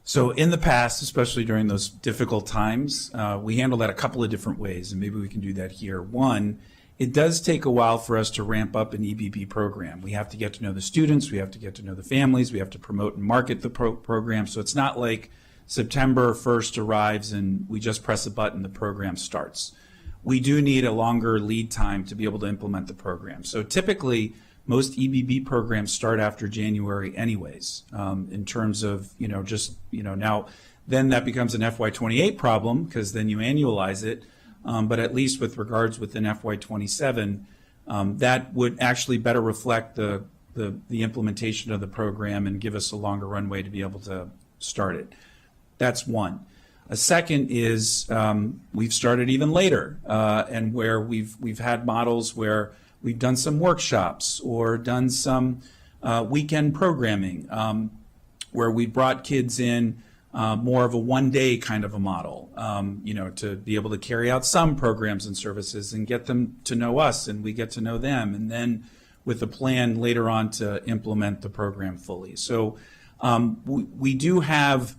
So in the past, especially during those difficult times, we handled that a couple of different ways, and maybe we can do that here. One, it does take a while for us to ramp up an EBB program. We have to get to know the students, we have to get to know the families, we have to promote and market the program. So it's not like September 1st arrives and we just press a button, the program starts. We do need a longer lead time to be able to implement the program. So typically, most EBB programs start after January anyways, in terms of, now then that becomes an FY28 problem because then you annualize it. But at least with regards within FY27, that would actually better reflect the the implementation of the program and give us a longer runway to be able to start it. That's one. A second is we've started even later, and where we've had models where we've done some workshops or done some weekend programming, where we brought kids in more of a one-day kind of a model, to be able to carry out some programs and services and get them to know us and we get to know them, and then with a plan later on to implement the program fully. So we do have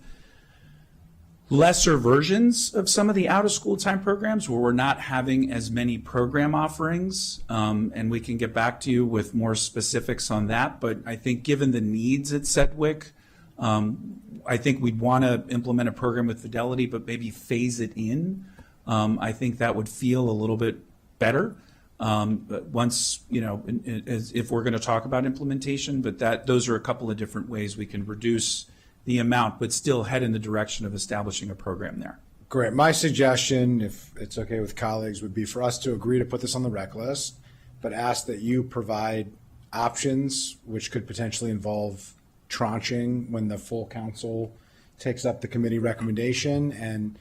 lesser versions of some of the out-of-school time programs where we're not having as many program offerings, and we can get back to you with more specifics on that. But I think given the needs at Sedgwick, I think we'd want to implement a program with Fidelity, but maybe phase it in. I think that would feel a little bit better. But once, if we're going to talk about implementation, but those are a couple of different ways we can reduce the amount, but still head in the direction of establishing a program there. Great. My suggestion, if it's okay with colleagues, would be for us to agree to put this on the rec list, but ask that you provide options which could potentially involve tranching when the full council takes up the committee recommendation. And,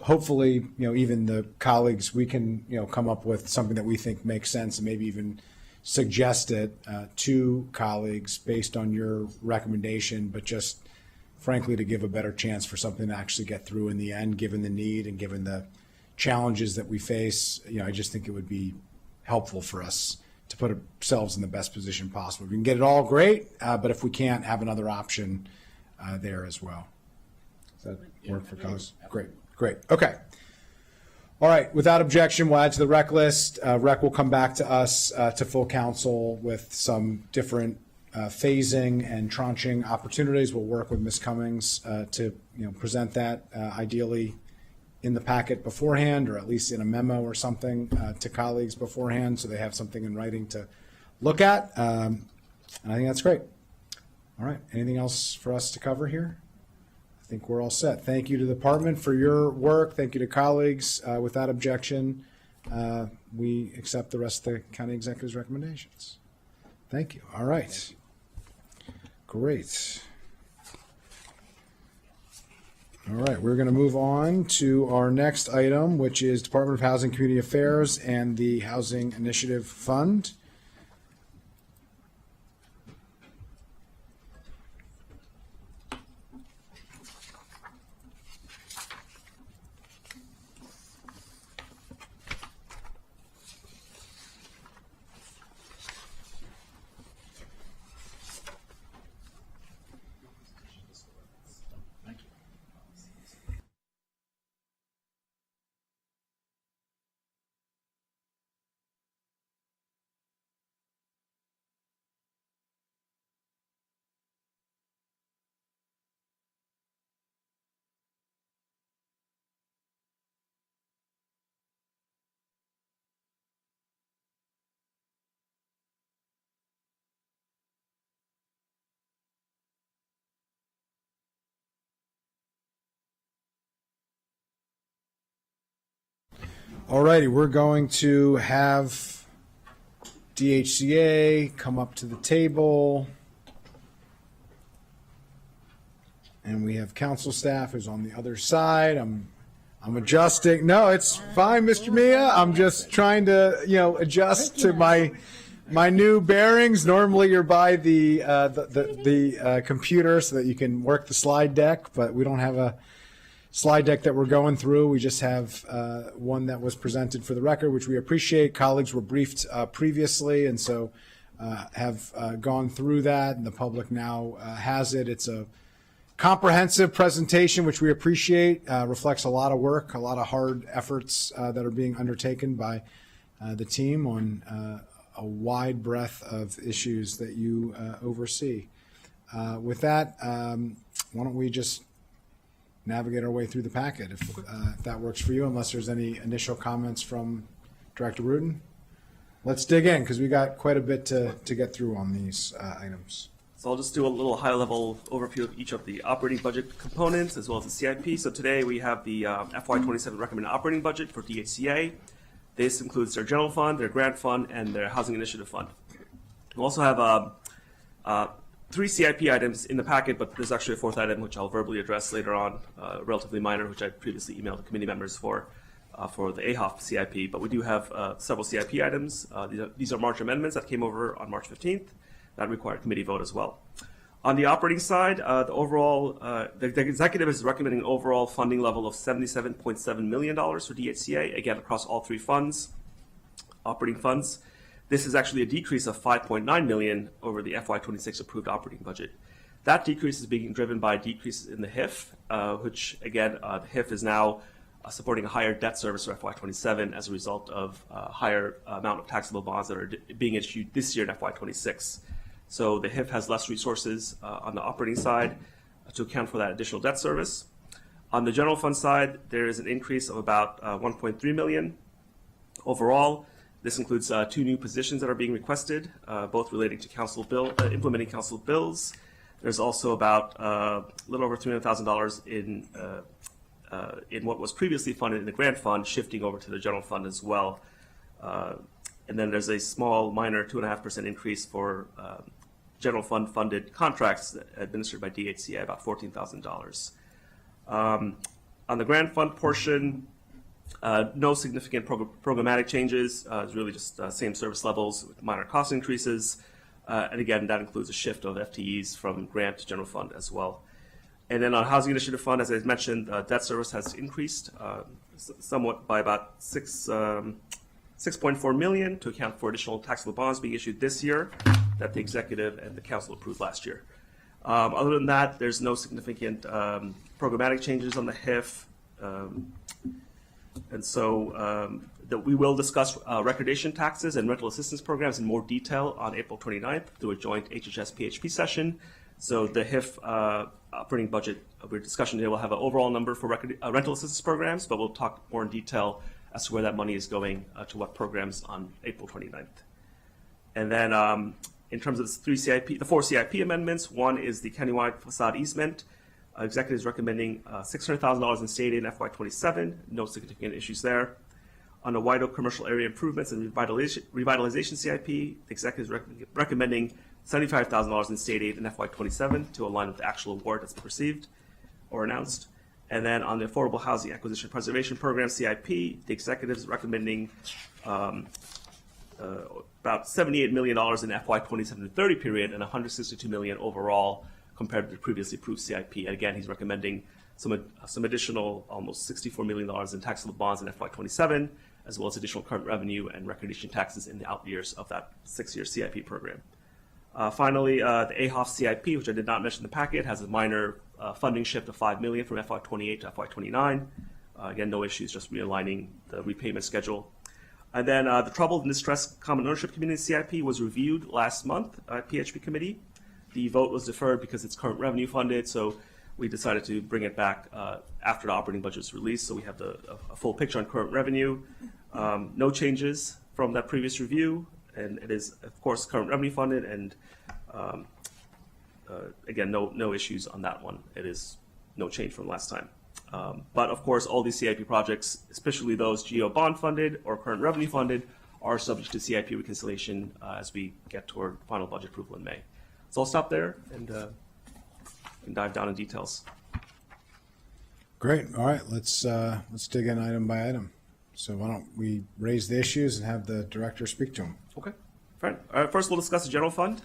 hopefully, even the colleagues, we can, come up with something that we think makes sense and maybe even suggest it to colleagues based on your recommendation, but just frankly, to give a better chance for something to actually get through in the end, given the need and given the challenges that we face. I just think it would be helpful for us to put ourselves in the best position possible. If we can get it all, great, but if we can't, have another option there as well. Does that work for colleagues? Great. Okay. All right. Without objection, we'll add to the rec list. Rec will come back to us, to full council, with some different phasing and tranching opportunities. We'll work with Ms. Cummings to present that ideally in the packet beforehand, or at least in a memo or something to colleagues beforehand, so they have something in writing to look at. And I think that's great. All right. Anything else for us to cover here? I think we're all set. Thank you to the department for your work. Thank you to colleagues. Without objection, we accept the rest of the county executive's recommendations. Thank you. All right. Great. All right, we're going to move on to our next item, which is Department of Housing and Community Affairs and the Housing Initiative Fund. All righty, we're going to have DHCA come up to the table. And we have council staff who's on the other side. I'm adjusting. No, it's fine, Mr. Mia. I'm just trying to, adjust to my new bearings. Normally you're by the computer so that you can work the slide deck, but we don't have a slide deck that we're going through. We just have one that was presented for the record, which we appreciate. Colleagues were briefed previously, and so have gone through that, and the public now has it. It's a comprehensive presentation, which we appreciate. Reflects a lot of work, a lot of hard efforts that are being undertaken by the team on a wide breadth of issues that you oversee. With that, why don't we just navigate our way through the packet, if that works for you, unless there's any initial comments from Director Rudin. Let's dig in, because we got quite a bit to get through on these items. So I'll just do a little high-level overview of each of the operating budget components as well as the CIP. So today we have the FY27 recommended operating budget for DHCA. This includes their general fund, their grant fund, and their housing initiative fund. We also have Three CIP items in the packet, but there's actually a fourth item which I'll verbally address later on, relatively minor, which I previously emailed the committee members for the AHOF CIP. But we do have several CIP items. These are March amendments that came over on March 15th that require committee vote as well. On the operating side, the executive is recommending an overall funding level of $77.7 million for DHCA, again, across all three funds, operating funds. This is actually a decrease of $5.9 million over the FY26 approved operating budget. That decrease is being driven by decreases in the HIF, which again, the HIF is now supporting a higher debt service for FY27 as a result of a higher amount of taxable bonds that are being issued this year in FY26. So the HIF has less resources on the operating side to account for that additional debt service. On the general fund side, there is an increase of about $1.3 million overall. This includes two new positions that are being requested, both relating to implementing council bills. There's also about a little over $300,000 in what was previously funded in the grant fund, shifting over to the general fund as well. And then there's a small, minor 2.5% increase for general fund funded contracts administered by DHCA, about $14,000. On the grant fund portion, no significant programmatic changes. It's really just same service levels with minor cost increases. And again, that includes a shift of FTEs from grant to general fund as well. And then on Housing Initiative Fund, as I mentioned, debt service has increased somewhat by about $6.4 million to account for additional taxable bonds being issued this year that the executive and the council approved last year. Other than that, there's no significant programmatic changes on the HIF. And so that we will discuss recordation taxes and rental assistance programs in more detail on April 29th through a joint HHS PHP session. So the HIF operating budget discussion today will have an overall number for rental assistance programs, but we'll talk more in detail as to where that money is going to what programs on April 29th. And then in terms of the four CIP amendments, one is the countywide facade easement. Executive is recommending $600,000 in state aid in FY27. No significant issues there. On the White Oak commercial area improvements and revitalization CIP, the executive is recommending $75,000 in state aid in FY27 to align with the actual award that's been received or announced. And then on the Affordable Housing Acquisition Preservation Program CIP, the executive is recommending about $78 million in FY27-30 period and $162 million overall compared to the previously approved CIP. And again, he's recommending some additional almost $64 million in taxable bonds in FY27, as well as additional current revenue and recognition taxes in the out years of that 6-year CIP program. Finally, the AHOF CIP, which I did not mention in the packet, has a minor funding shift of $5 million from FY28 to FY29. Again, no issues, just realigning the repayment schedule. And then the Troubled and Distressed Common Ownership Community CIP was reviewed last month at PHP Committee. The vote was deferred because it's current revenue funded, so we decided to bring it back after the operating budget is released, so we have a full picture on current revenue. No changes from that previous review, and it is, of course, current revenue funded, and again, no issues on that one. It is no change from last time. But of course, all these CIP projects, especially those GO bond funded or current revenue funded, are subject to CIP reconciliation as we get toward final budget approval in May. So I'll stop there and dive down in details. Great. All right, let's dig in item by item. So why don't we raise the issues and have the director speak to them? Okay. Fine. First, we'll discuss the general fund.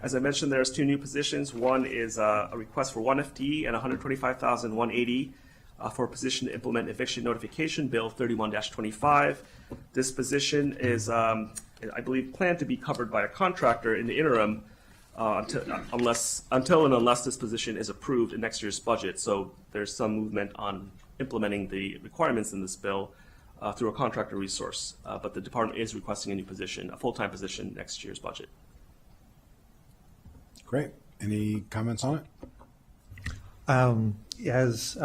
As I mentioned, there's two new positions. One is a request for 1 FTE and $125,180 for a position to implement eviction notification bill 31-25. This position is, I believe, planned to be covered by a contractor in the interim unless this position is approved in next year's budget. So there's some movement on implementing the requirements in this bill through a contractor resource. But the department is requesting a new position, a full-time position, next year's budget. Great. Any comments on it? As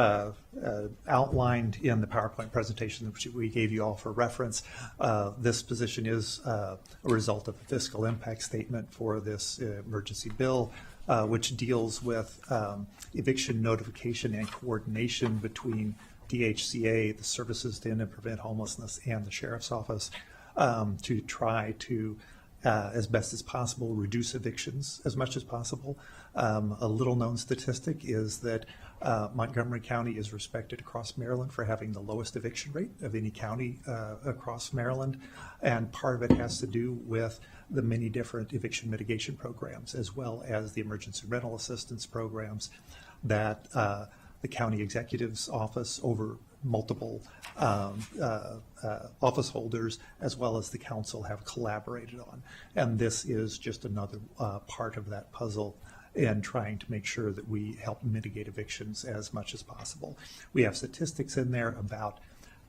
outlined in the PowerPoint presentation which we gave you all for reference, this position is a result of a fiscal impact statement for this emergency bill, which deals with eviction notification and coordination between DHCA, the Services to End and Prevent Homelessness, and the Sheriff's Office to try to as best as possible, reduce evictions as much as possible. A little known statistic is that Montgomery County is respected across Maryland for having the lowest eviction rate of any county across Maryland. And part of it has to do with the many different eviction mitigation programs, as well as the emergency rental assistance programs that the county executive's office over multiple office holders, as well as the council, have collaborated on. And this is just another part of that puzzle in trying to make sure that we help mitigate evictions as much as possible. We have statistics in there about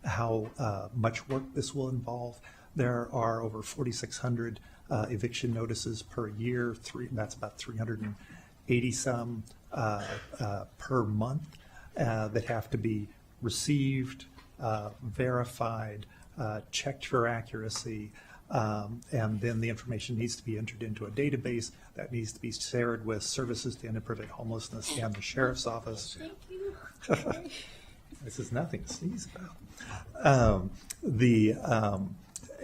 how much work this will involve. There are over 4,600 eviction notices per year. That's about 380 some per month that have to be received, verified, checked for accuracy, and then the information needs to be entered into a database that needs to be shared with Services to End and Prevent Homelessness and the Sheriff's Office. This is nothing to sneeze about.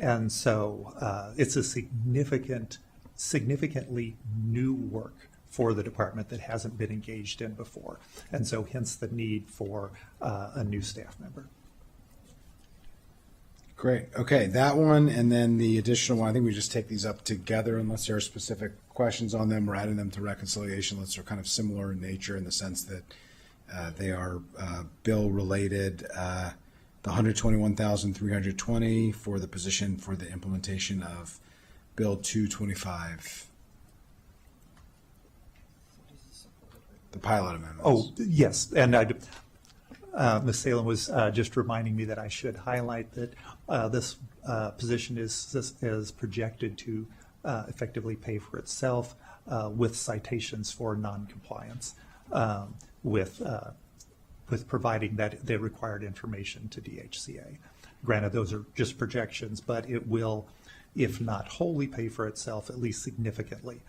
And so it's a significantly new work for the department that hasn't been engaged in before. And so hence the need for a new staff member. Great. Okay, that one and then the additional one, I think we just take these up together unless there are specific questions on them. We're adding them to reconciliation lists. They're kind of similar in nature in the sense that they are bill related. The 121,320 for the position for the implementation of Bill 225. The pilot amendments. Oh, yes, and Ms. Salem was just reminding me that I should highlight that this position is projected to effectively pay for itself with citations for noncompliance with providing that the required information to DHCA. Granted, those are just projections, but it will, if not wholly pay for itself, at least significantly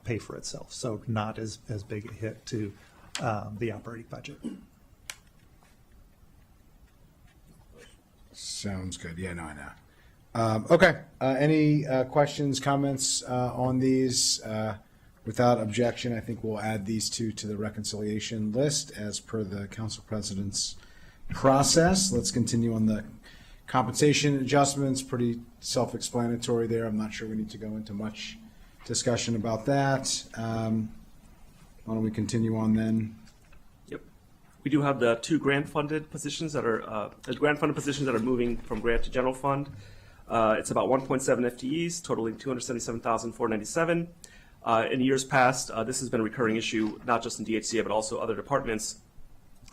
pay for itself. So not as big a hit to the operating budget. Sounds good. Yeah, no, I know. Okay. Any questions, comments on these? Without objection, I think we'll add these two to the reconciliation list as per the council president's process. Let's continue on the compensation adjustments. Pretty self-explanatory there. I'm not sure we need to go into much discussion about that. Why don't we continue on then? Yep. We do have the two grant-funded positions that are moving from grant to general fund. It's about 1.7 FTEs, totaling 277,497. In years past, this has been a recurring issue, not just in DHCA, but also other departments.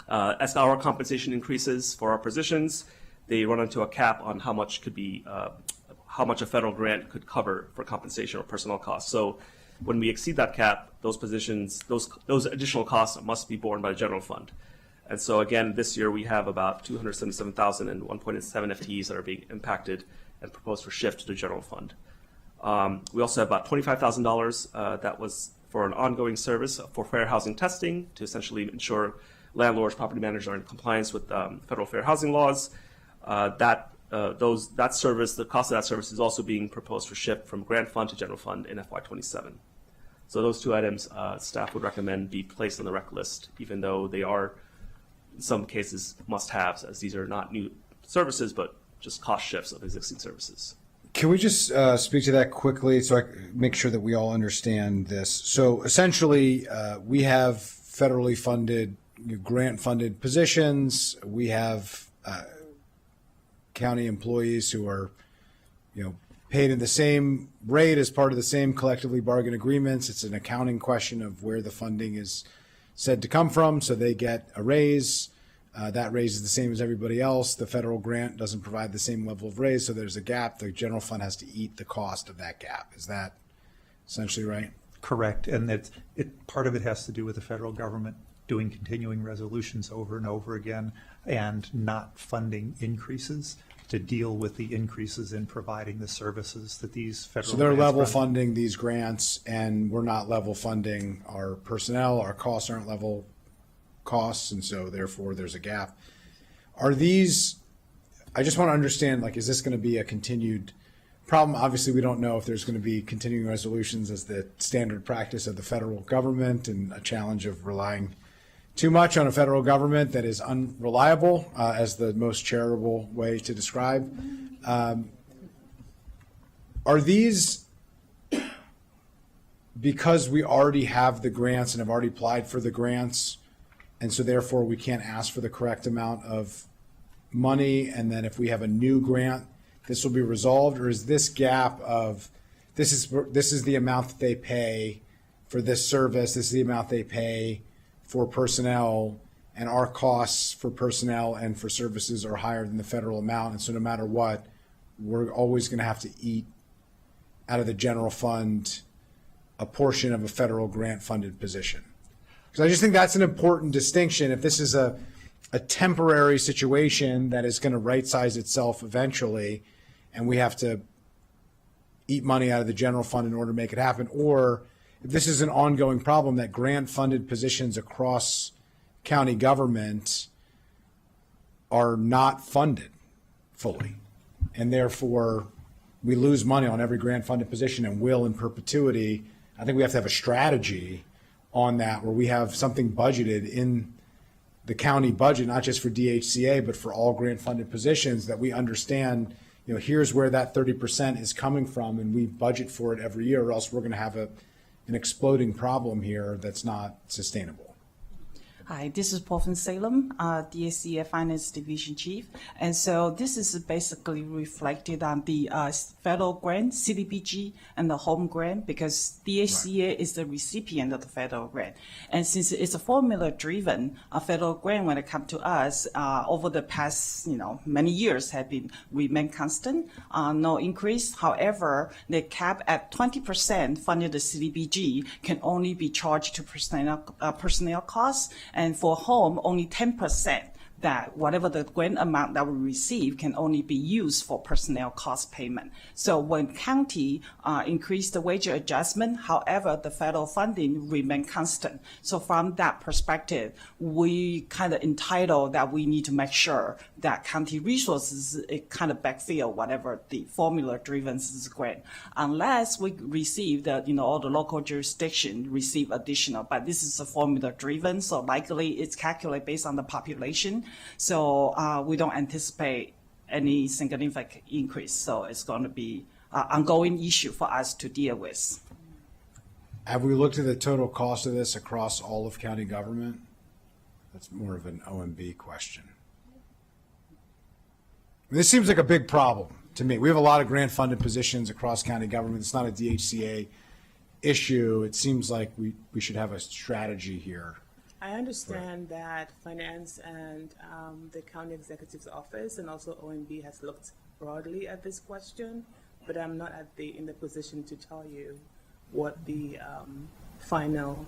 As our compensation increases for our positions, they run into a cap on how much could be, how much a federal grant could cover for compensation or personnel costs. So when we exceed that cap, those positions, those additional costs must be borne by the general fund. And so again, this year we have about 277,000 and 1.7 FTEs that are being impacted and proposed for shift to the general fund. We also have about $25,000 that was for an ongoing service for fair housing testing to essentially ensure landlords, property managers are in compliance with federal fair housing laws. That service, the cost of that service is also being proposed for shift from grant fund to general fund in FY27. So those two items, staff would recommend be placed on the rec list, even though they are, in some cases, must-haves, as these are not new services, but just cost shifts of existing services. Can we just speak to that quickly so I make sure that we all understand this? So essentially, we have federally funded, grant-funded positions. We have county employees who are, paid in the same rate as part of the same collectively bargained agreements. It's an accounting question of where the funding is said to come from. So they get a raise. That raise is the same as everybody else. The federal grant doesn't provide the same level of raise, so there's a gap. The general fund has to eat the cost of that gap. Is that essentially right? Correct, and part of it has to do with the federal government doing continuing resolutions over and over again and not funding increases to deal with the increases in providing the services that these federal. So they're grants level run. funding these grants, and we're not level funding our personnel. Our costs aren't level costs, and so therefore there's a gap. Are these, I just want to understand, is this going to be a continued problem. Obviously, we don't know if there's going to be continuing resolutions as the standard practice of the federal government, and a challenge of relying too much on a federal government that is unreliable as the most charitable way to describe. Are these because we already have the grants and have already applied for the grants, and so therefore we can't ask for the correct amount of money, and then if we have a new grant, this will be resolved? Or is this gap of this is the amount that they pay for this service, this is the amount they pay for personnel, and our costs for personnel and for services are higher than the federal amount, and so no matter what, we're always going to have to eat out of the general fund a portion of a federal grant-funded position? Because I just think that's an important distinction. If this is a temporary situation that is going to right-size itself eventually, and we have to eat money out of the general fund in order to make it happen, or if this is an ongoing problem that grant-funded positions across county government are not funded fully, and therefore we lose money on every grant-funded position and will in perpetuity. I think we have to have a strategy on that where we have something budgeted in the county budget, not just for DHCA, but for all grant-funded positions, that we understand, here's where that 30% is coming from, and we budget for it every year, or else we're going to have an exploding problem here that's not sustainable. Hi, this is Paul from Salem, DSCA Finance Division Chief. And so this is basically reflected on the federal grant, CDBG, and the home grant, because DHCA is the recipient of the federal grant. And since it's a formula-driven federal grant when it comes to us, over the past many years have been remain constant, no increase. However, the cap at 20% funded the CDBG can only be charged to personnel costs. And for home, only 10%, that whatever the grant amount that we receive can only be used for personnel cost payment. So when county increased the wage adjustment, however, the federal funding remained constant. So from that perspective, we kind of entitled that we need to make sure that county resources, it kind of backfill whatever the formula-driven grant, unless we receive all the local jurisdiction receive additional. But this is a formula-driven, so likely it's calculated based on the population. So we don't anticipate any significant increase. So it's going to be an ongoing issue for us to deal with. Have we looked at the total cost of this across all of county government? That's more of an OMB question. This seems like a big problem to me. We have a lot of grant-funded positions across county government. It's not a DHCA issue. It seems like we should have a strategy here. I understand that finance and the county executive's office and also OMB has looked broadly at this question, but I'm not in the position to tell you what the final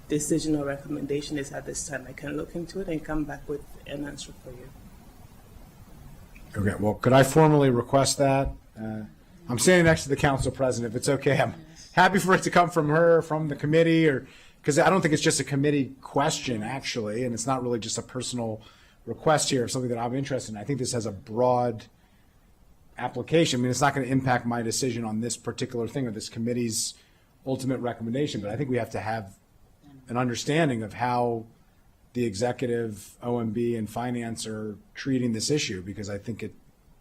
decision or recommendation is at this time. I can look into it and come back with an answer for you. Okay, well, could I formally request that? I'm standing next to the council president. If it's okay, I'm happy for it to come from her, from the committee, or because I don't think it's just a committee question, actually, and it's not really just a personal request here of something that I'm interested in. I think this has a broad application. I mean, it's not going to impact my decision on this particular thing or this committee's ultimate recommendation, but I think we have to have an understanding of how the executive, OMB, and finance are treating this issue, because I think it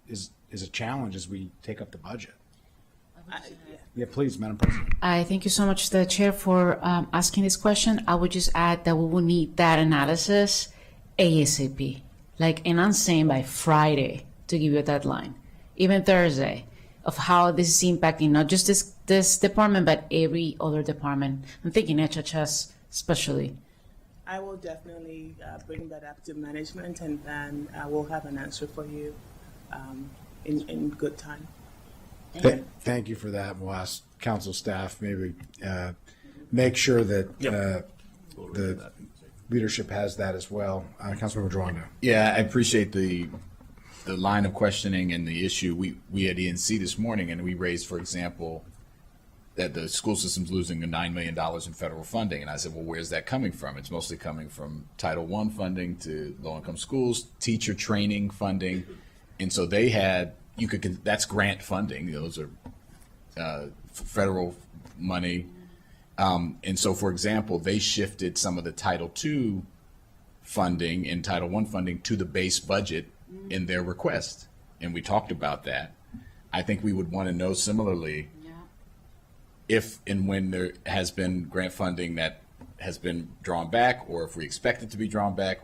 is a challenge as we take up the budget. Yeah, please, Madam President. I thank you so much, the chair, for asking this question. I would just add that we will need that analysis ASAP. And I'm saying by Friday, to give you a deadline, even Thursday, of how this is impacting not just this department, but every other department. I'm thinking HHS especially. I will definitely bring that up to management, and then we'll have an answer for you in good time. Thank you for that. We'll ask council staff maybe make sure that the leadership has that as well. Councilmember Drawando. Yeah, I appreciate the line of questioning and the issue. We had ENC this morning, and we raised, for example, that the school system's losing $9 million in federal funding. And I said, well, where's that coming from? It's mostly coming from Title I funding to low-income schools, teacher training funding. And so they had, that's grant funding. Those are federal money. And so, for example, they shifted some of the Title II funding and Title I funding to the base budget in their request. And we talked about that. I think we would want to know similarly if and when there has been grant funding that has been drawn back, or if we expect it to be drawn back,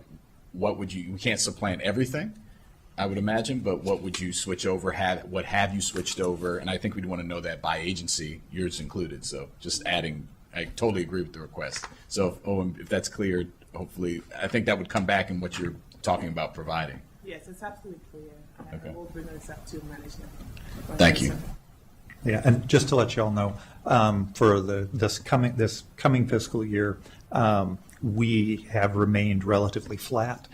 what would you, we can't supplant everything, I would imagine, but what would you switch over, what have you switched over? And I think we'd want to know that by agency, yours included. So just adding, I totally agree with the request. So if that's clear, hopefully, I think that would come back in what you're talking about providing. Yes, it's absolutely clear. Okay. We'll bring this up to management. Thank you. Yeah, and just to let you all know, for this coming fiscal year, we have remained relatively flat.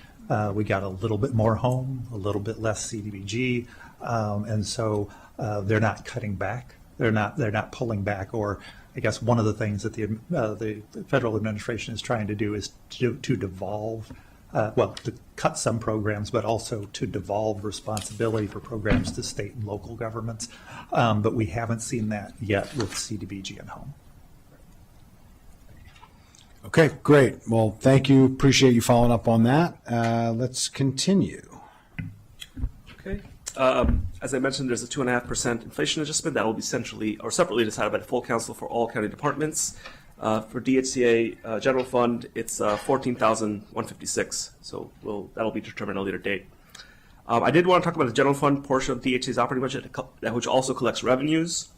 We got a little bit more home, a little bit less CDBG, and so they're not cutting back. They're not pulling back. Or I guess one of the things that the federal administration is trying to do is to devolve. To cut some programs, but also to devolve responsibility for programs to state and local governments. But we haven't seen that yet with CDBG and home. Okay, great. Well, thank you. Appreciate you following up on that. Let's continue. Okay. As I mentioned, there's a 2.5% inflation adjustment that will be centrally or separately decided by the full council for all county departments. For DHCA General Fund, it's $14,156. So that'll be determined at a later date. I did want to talk about the General Fund portion of DHCA's operating budget, which also collects revenues.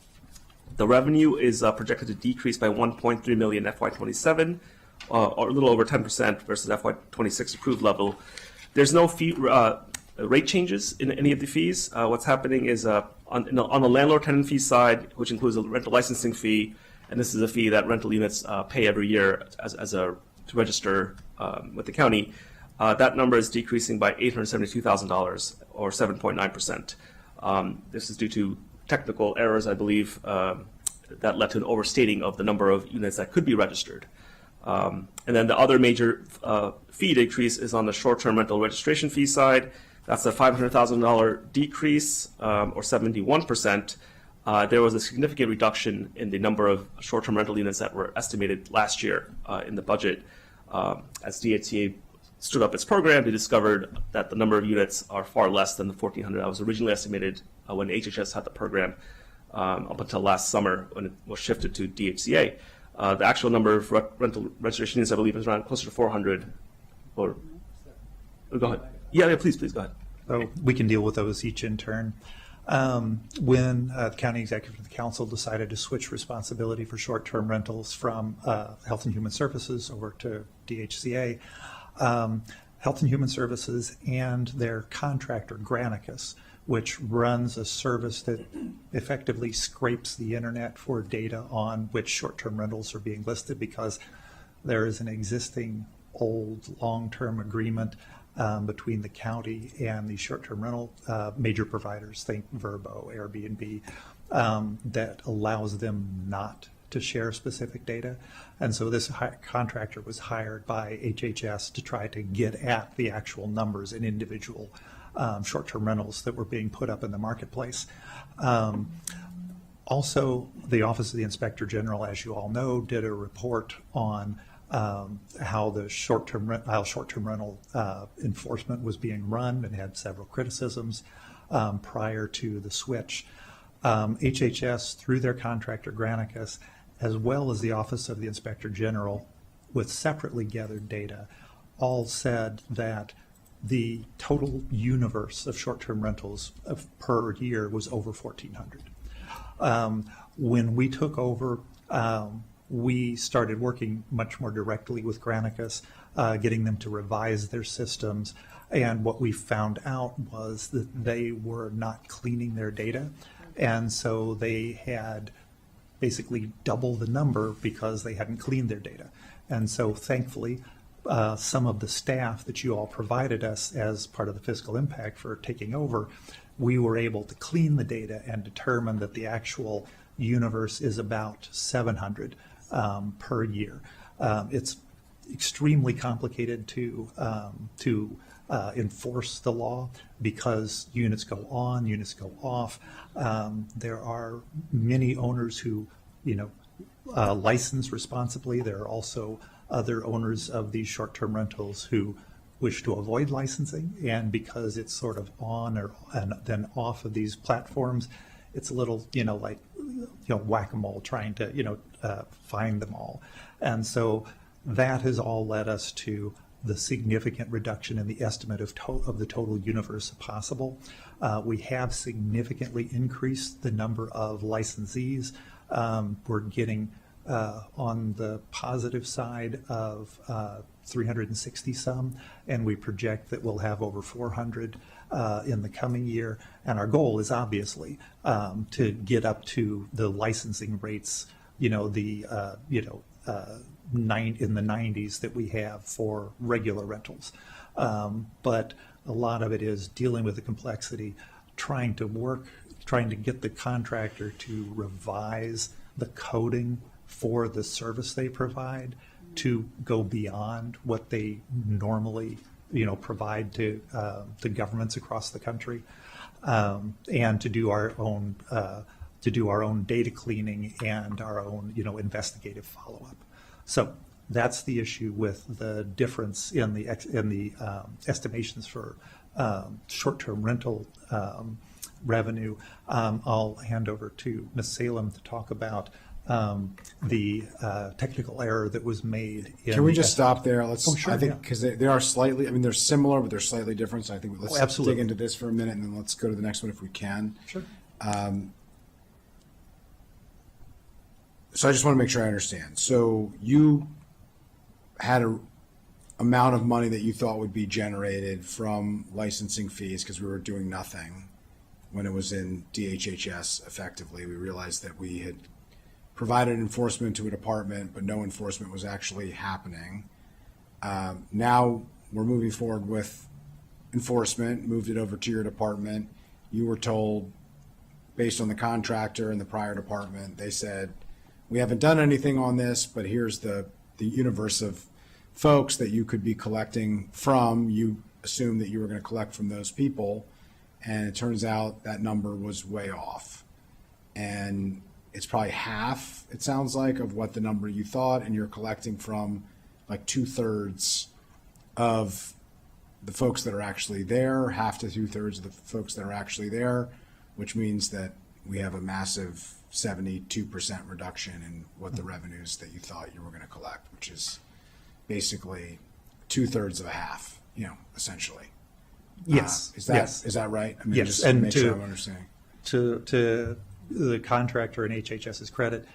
The revenue is projected to decrease by $1.3 million FY27, or a little over 10% versus FY26 approved level. There's no fee rate changes in any of the fees. What's happening is on the landlord-tenant fee side, which includes a rental licensing fee, and this is a fee that rental units pay every year to register with the county. That number is decreasing by $872,000, or 7.9%. This is due to technical errors, I believe, that led to an overstating of the number of units that could be registered. And then the other major fee decrease is on the short-term rental registration fee side. That's a $500,000 decrease, or 71%. There was a significant reduction in the number of short-term rental units that were estimated last year in the budget. As DHCA stood up its program, they discovered that the number of units are far less than the 1,400 that was originally estimated when HHS had the program up until last summer when it was shifted to DHCA. The actual number of rental registration units, I believe, is around closer to 400. Or go ahead. Yeah, please go ahead. So we can deal with those each in turn. When the County Executive and the Council decided to switch responsibility for short-term rentals from Health and Human Services over to DHCA, Health and Human Services and their contractor, Granicus, which runs a service that effectively scrapes the internet for data on which short-term rentals are being listed, because there is an existing old long-term agreement between the county and the short-term rental major providers, think Verbo, Airbnb, that allows them not to share specific data. And so this contractor was hired by HHS to try to get at the actual numbers in individual short-term rentals that were being put up in the marketplace. Also, the Office of the Inspector General, as you all know, did a report on how short-term rental enforcement was being run, and had several criticisms prior to the switch. HHS, through their contractor Granicus, as well as the Office of the Inspector General, with separately gathered data, all said that the total universe of short-term rentals per year was over 1,400. When we took over, we started working much more directly with Granicus, getting them to revise their systems. And what we found out was that they were not cleaning their data. And so they had basically double the number because they hadn't cleaned their data. And so thankfully, some of the staff that you all provided us as part of the fiscal impact for taking over, we were able to clean the data and determine that the actual universe is about 700 per year. It's extremely complicated to enforce the law because units go on, units go off. There are many owners who, license responsibly. There are also other owners of these short-term rentals who wish to avoid licensing, and because it's sort of on or and then off of these platforms, it's a little, like, whack-a-mole trying to, find them all. And so that has all led us to the significant reduction in the estimate of the total universe possible. We have significantly increased the number of licensees. We're getting on the positive side of 360 some, and we project that we'll have over 400 in the coming year. And our goal is obviously to get up to the licensing rates, in the 90s that we have for regular rentals. But a lot of it is dealing with the complexity, trying to get the contractor to revise the coding for the service they provide to go beyond what they normally, provide to governments across the country, and to do our own data cleaning and our own, investigative follow-up. So that's the issue with the difference in the estimations for short-term rental revenue. I'll hand over to Ms. Salem to talk about the technical error that was made. Can we just stop there? Let's. Oh, sure, I think because they are slightly. I mean, they're similar, but they're slightly different. So I think let's absolutely dig into this for a minute, and then let's go to the next one if we can. Sure. So I just want to make sure I understand. So you had a amount of money that you thought would be generated from licensing fees because we were doing nothing when it was in DHHS effectively. We realized that we had provided enforcement to a department, but no enforcement was actually happening. Now we're moving forward with enforcement, moved it over to your department. You were told, based on the contractor and the prior department, they said, we haven't done anything on this, but here's the universe of folks that you could be collecting from. You assumed that you were going to collect from those people, and it turns out that number was way off. And it's probably half, it sounds like, of what the number you thought, and you're collecting from like 2/3 of the folks that are actually there, half to 2/3 of the folks that are actually there, which means that we have a massive 72% reduction in what the revenues that you thought you were going to collect, which is basically 2/3 of a half, essentially. Yes. Is that right? I mean, Yes. just to make sure I'm understanding. To the contractor and HHS's credit,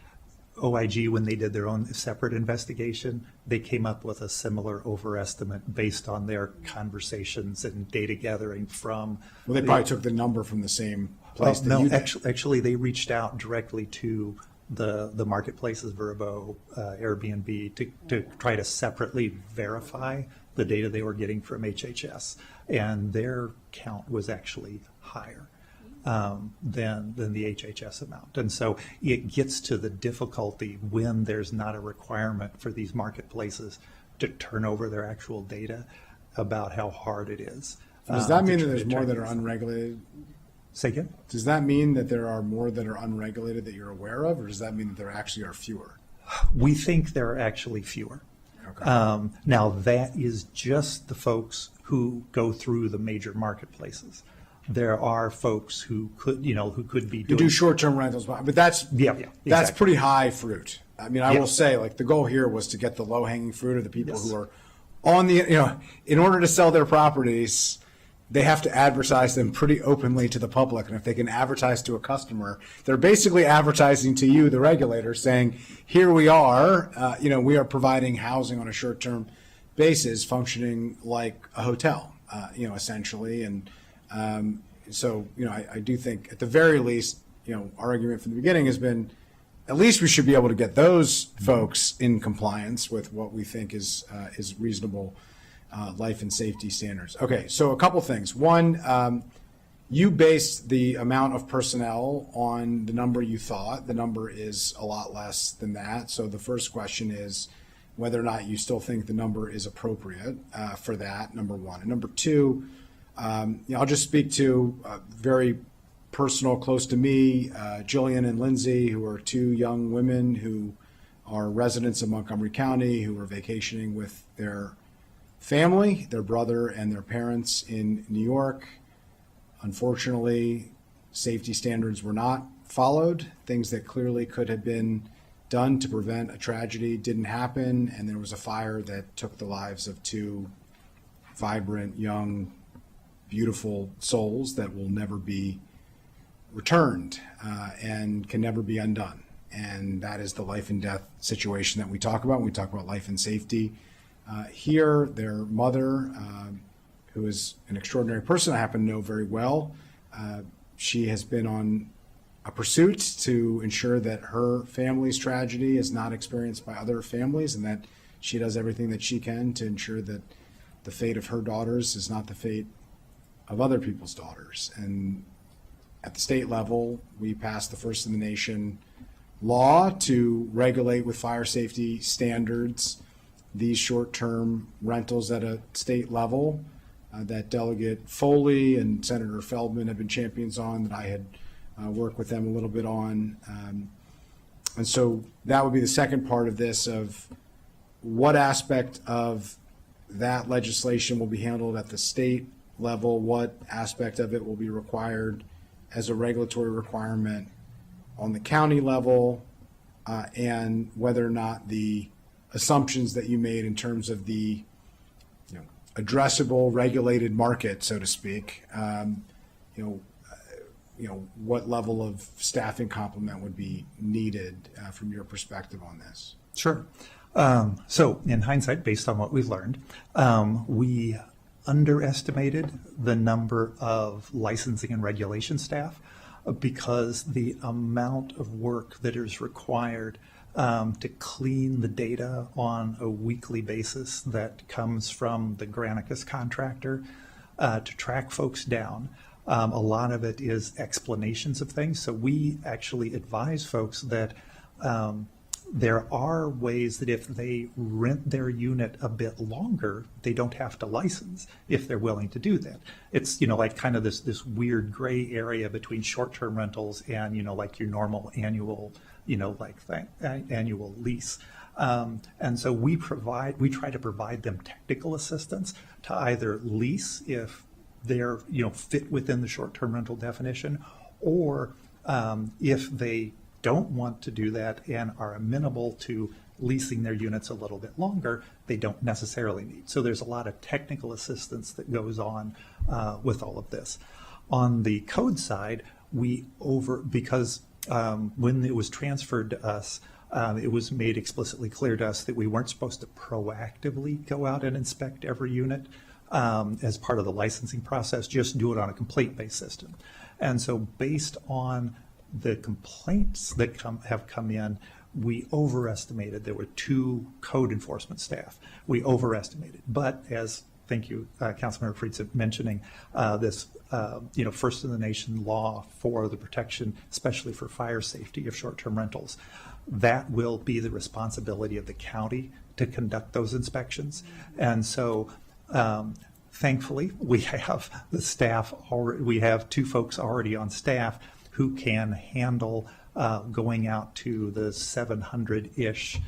OIG, when they did their own separate investigation, they came up with a similar overestimate based on their conversations and data gathering from. Well, they probably took the number from the same place that no, you did. actually, they reached out directly to the marketplaces, Vrbo, Airbnb, to try to separately verify the data they were getting from HHS, and their count was actually higher than the HHS amount. And so it gets to the difficulty when there's not a requirement for these marketplaces to turn over their actual data about how hard it is. Does that mean to that there's more that are determine- unregulated? Say again? Does that mean that there are more that are unregulated that you're aware of, or does that mean that there actually are fewer? We think there are actually fewer. Okay. Now, that is just the folks who go through the major marketplaces. There are folks who could be You doing. do short-term rentals, but that's Yeah, that's exactly. pretty high fruit. I mean, I Yeah. will say, like, the goal here was to get the low-hanging fruit of the people Yes. who are on the, in order to sell their properties, they have to advertise them pretty openly to the public. And if they can advertise to a customer, they're basically advertising to you, the regulator, saying, here we are, we are providing housing on a short-term basis, functioning like a hotel, essentially. And so, I do think at the very least, our argument from the beginning has been, at least we should be able to get those folks in compliance with what we think is reasonable life and safety standards. Okay, so a couple things. One, you based the amount of personnel on the number you thought. The number is a lot less than that. So the first question is, whether or not you still think the number is appropriate for that, number one. And number two, I'll just speak to very personal, close to me, Jillian and Lindsay, who are two young women who are residents of Montgomery County, who are vacationing with their family, their brother and their parents in New York. Unfortunately, safety standards were not followed. Things that clearly could have been done to prevent a tragedy didn't happen, and there was a fire that took the lives of two vibrant, young, beautiful souls that will never be returned and can never be undone. And that is the life and death situation that we talk about when we talk about life and safety. Here, their mother, who is an extraordinary person I happen to know very well, she has been on a pursuit to ensure that her family's tragedy is not experienced by other families, and that she does everything that she can to ensure that the fate of her daughters is not the fate of other people's daughters. And at the state level, we passed the first in the nation law to regulate with fire safety standards these short-term rentals at a state level that Delegate Foley and Senator Feldman have been champions on, that I had worked with them a little bit on. And so that would be the second part of this, of what aspect of that legislation will be handled at the state level, what aspect of it will be required as a regulatory requirement on the county level, and whether or not the assumptions that you made in terms of the addressable regulated market, so to speak, what level of staffing complement would be needed from your perspective on this? Sure. So in hindsight, based on what we've learned, we underestimated the number of licensing and regulation staff because the amount of work that is required to clean the data on a weekly basis that comes from the Granicus contractor to track folks down. A lot of it is explanations of things. So we actually advise folks that there are ways that if they rent their unit a bit longer, they don't have to license if they're willing to do that. It's, like kind of this weird gray area between short-term rentals and, like your normal annual, annual lease. And so we try to provide them technical assistance to either lease if they're, fit within the short-term rental definition, or if they don't want to do that and are amenable to leasing their units a little bit longer, they don't necessarily need. So there's a lot of technical assistance that goes on with all of this. On the code side, because when it was transferred to us, it was made explicitly clear to us that we weren't supposed to proactively go out and inspect every unit as part of the licensing process, just do it on a complaint-based system. And so based on the complaints that have come in, we overestimated. There were 2 code enforcement staff. We overestimated. But as, thank you, Councilmember Friedson, mentioning this, first in the nation law for the protection, especially for fire safety of short-term rentals, that will be the responsibility of the county to conduct those inspections. And so thankfully, we have the staff already. We have 2 folks already on staff who can handle going out to the 700-ish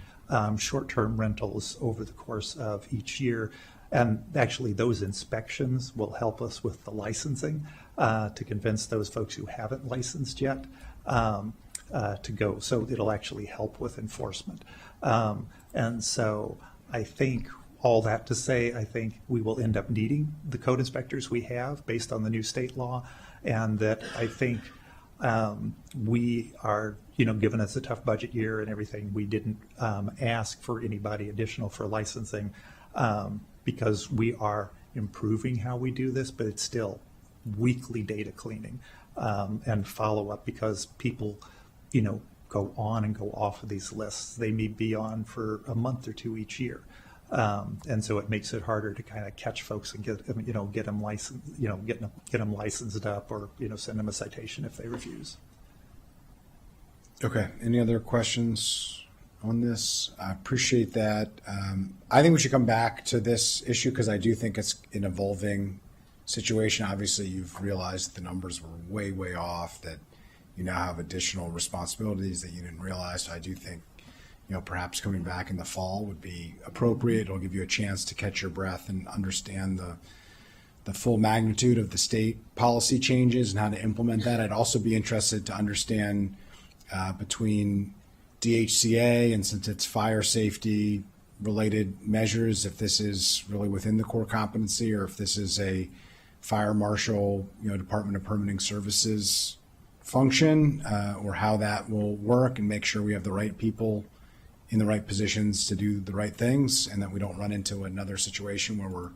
short-term rentals over the course of each year. And actually, those inspections will help us with the licensing to convince those folks who haven't licensed yet to go. So it'll actually help with enforcement. And so I think all that to say, I think we will end up needing the code inspectors we have based on the new state law, and that I think we are, given us a tough budget year and everything, we didn't ask for anybody additional for licensing because we are improving how we do this, but it's still weekly data cleaning and follow up, because people, go on and go off of these lists. They may be on for a month or 2 each year. And so it makes it harder to kind of catch folks and get them licensed, get them licensed up, or, send them a citation if they refuse. Okay. Any other questions on this. I appreciate that. I think we should come back to this issue because I do think it's an evolving situation. Obviously, you've realized the numbers were way, way off, that you now have additional responsibilities that you didn't realize. So I do think, perhaps coming back in the fall would be appropriate. It'll give you a chance to catch your breath and understand the full magnitude of the state policy changes and how to implement that. I'd also be interested to understand between DHCA and, since it's fire safety related measures, if this is really within the core competency or if this is a fire marshal, Department of Permitting Services function, or how that will work, and make sure we have the right people in the right positions to do the right things, and that we don't run into another situation where we're,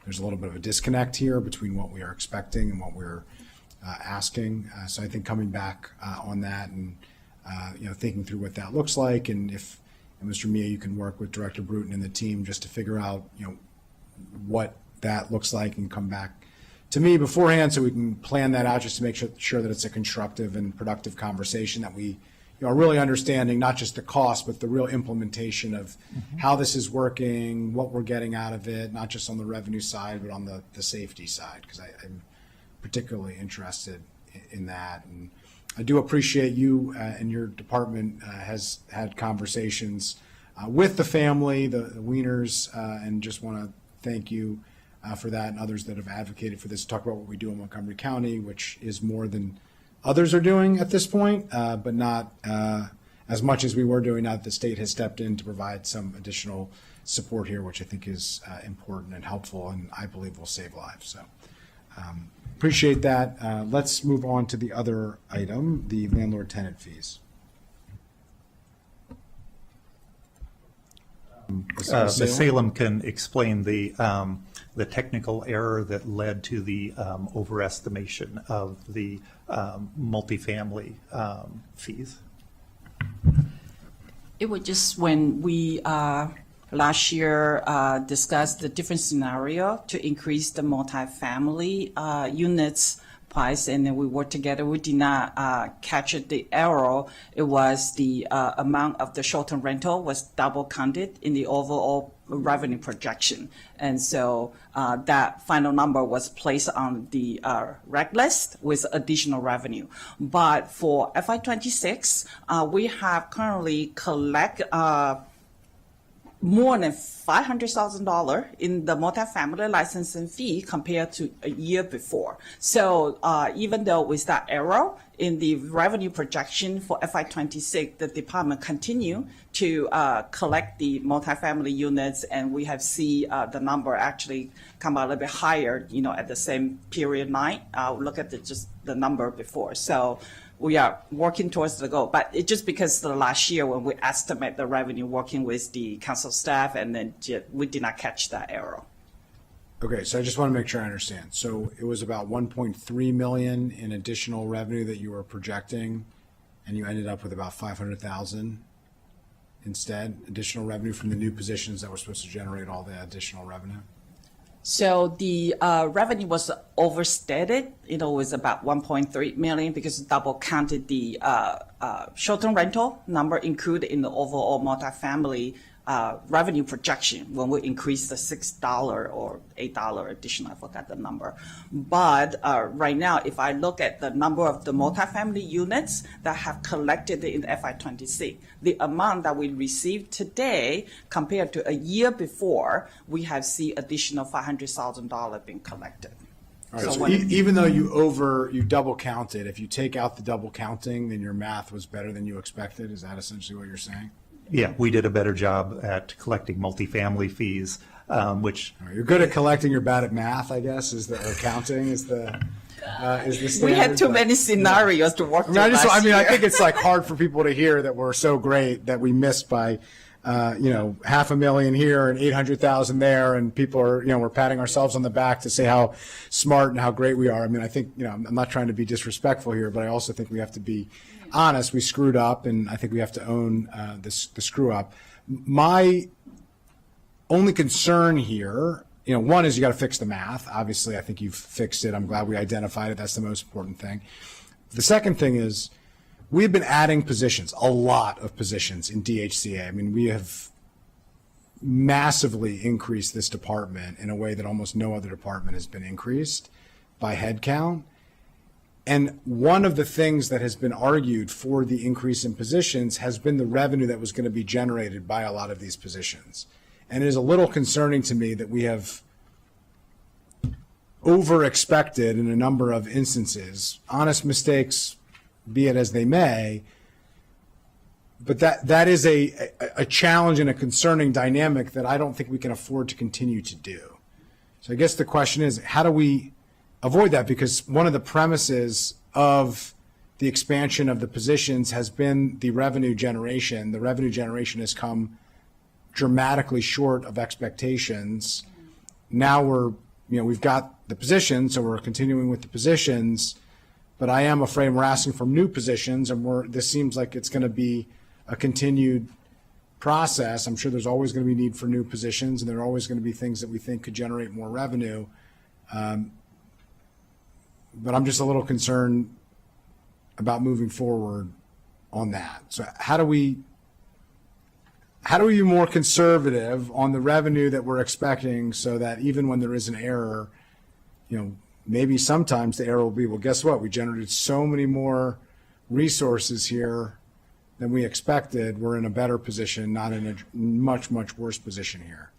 there's a little bit of a disconnect here between what we are expecting and what we're asking. So I think coming back on that and, thinking through what that looks like, and if, Mr. Mia, you can work with Director Bruton and the team just to figure out, what that looks like, and come back to me beforehand so we can plan that out, just to make sure that it's a constructive and productive conversation, that we are really understanding not just the cost, but the real implementation of how this is working, what we're getting out of it, not just on the revenue side, but on the safety side, because I'm particularly interested in that. And I do appreciate you and your department has had conversations with the family, the Wieners, and just want to thank you for that, and others that have advocated for this. Talk about what we do in Montgomery County, which is more than others are doing at this point, but not as much as we were doing now that the state has stepped in to provide some additional support here, which I think is important and helpful, and I believe will save lives. So appreciate that. Let's move on to the other item, the landlord-tenant fees. Ms. Salem can explain the technical error that led to the overestimation of the multifamily fees. It was just when we last year discussed the different scenario to increase the multifamily units price, and then we worked together. We did not catch the error. It was the amount of the short-term rental was double counted in the overall revenue projection. And so that final number was placed on the rec list with additional revenue. But for FY26, we have currently collect more than $500,000 in the multifamily licensing fee compared to a year before. So even though with that error in the revenue projection for FY26, the department continue to collect the multifamily units, and we have seen the number actually come out a little bit higher, at the same period night. Look at just the number before. So we are working towards the goal, but it's just because the last year when we estimate the revenue working with the council staff, and then we did not catch that error. Okay, so I just want to make sure I understand. So it was about 1.3 million in additional revenue that you were projecting, and you ended up with about 500,000 instead, additional revenue from the new positions that were supposed to generate all the additional revenue? So the revenue was overstated. It was about 1.3 million because it double counted the short-term rental number included in the overall multifamily revenue projection when we increased the $6 or $8 additional, I forgot the number. But right now, if I look at the number of the multifamily units that have collected in FY26, the amount that we received today compared to a year before, we have seen additional $500,000 being collected. All right, so even though you double counted, if you take out the double counting, then your math was better than you expected. Is that essentially what you're saying? Yeah, we did a better job at collecting multifamily fees, which you're good at collecting. You're bad at math, I guess. Or counting is the standard. We had too many scenarios to work through. I think it's like hard for people to hear that we're so great that we missed by $500,000 here and 800,000 there, and people are we're patting ourselves on the back to say how smart and how great we are. I mean, I think I'm not trying to be disrespectful here, but I also think we have to be honest. We screwed up, and I think we have to own the screw up. My only concern here, one is you got to fix the math. Obviously, I think you've fixed it. I'm glad we identified it. That's the most important thing. The second thing is we've been adding positions, a lot of positions in DHCA. I mean, we have massively increased this department in a way that almost no other department has been increased by headcount. And one of the things that has been argued for the increase in positions has been the revenue that was going to be generated by a lot of these positions. And it is a little concerning to me that we have over-expected in a number of instances, honest mistakes, be it as they may, but that is a challenge and a concerning dynamic that I don't think we can afford to continue to do. So I guess the question is, how do we avoid that? Because one of the premises of the expansion of the positions has been the revenue generation. The revenue generation has come dramatically short of expectations. Now we've got the positions, so we're continuing with the positions, but I am afraid we're asking for new positions, and this seems like it's going to be a continued process. I'm sure there's always going to be need for new positions, and there are always going to be things that we think could generate more revenue. But I'm just a little concerned about moving forward on that. So how do we be more conservative on the revenue that we're expecting so that even when there is an error, maybe sometimes the error will be, well, guess what? We generated so many more resources here than we expected. We're in a better position, not in a much, much worse position here.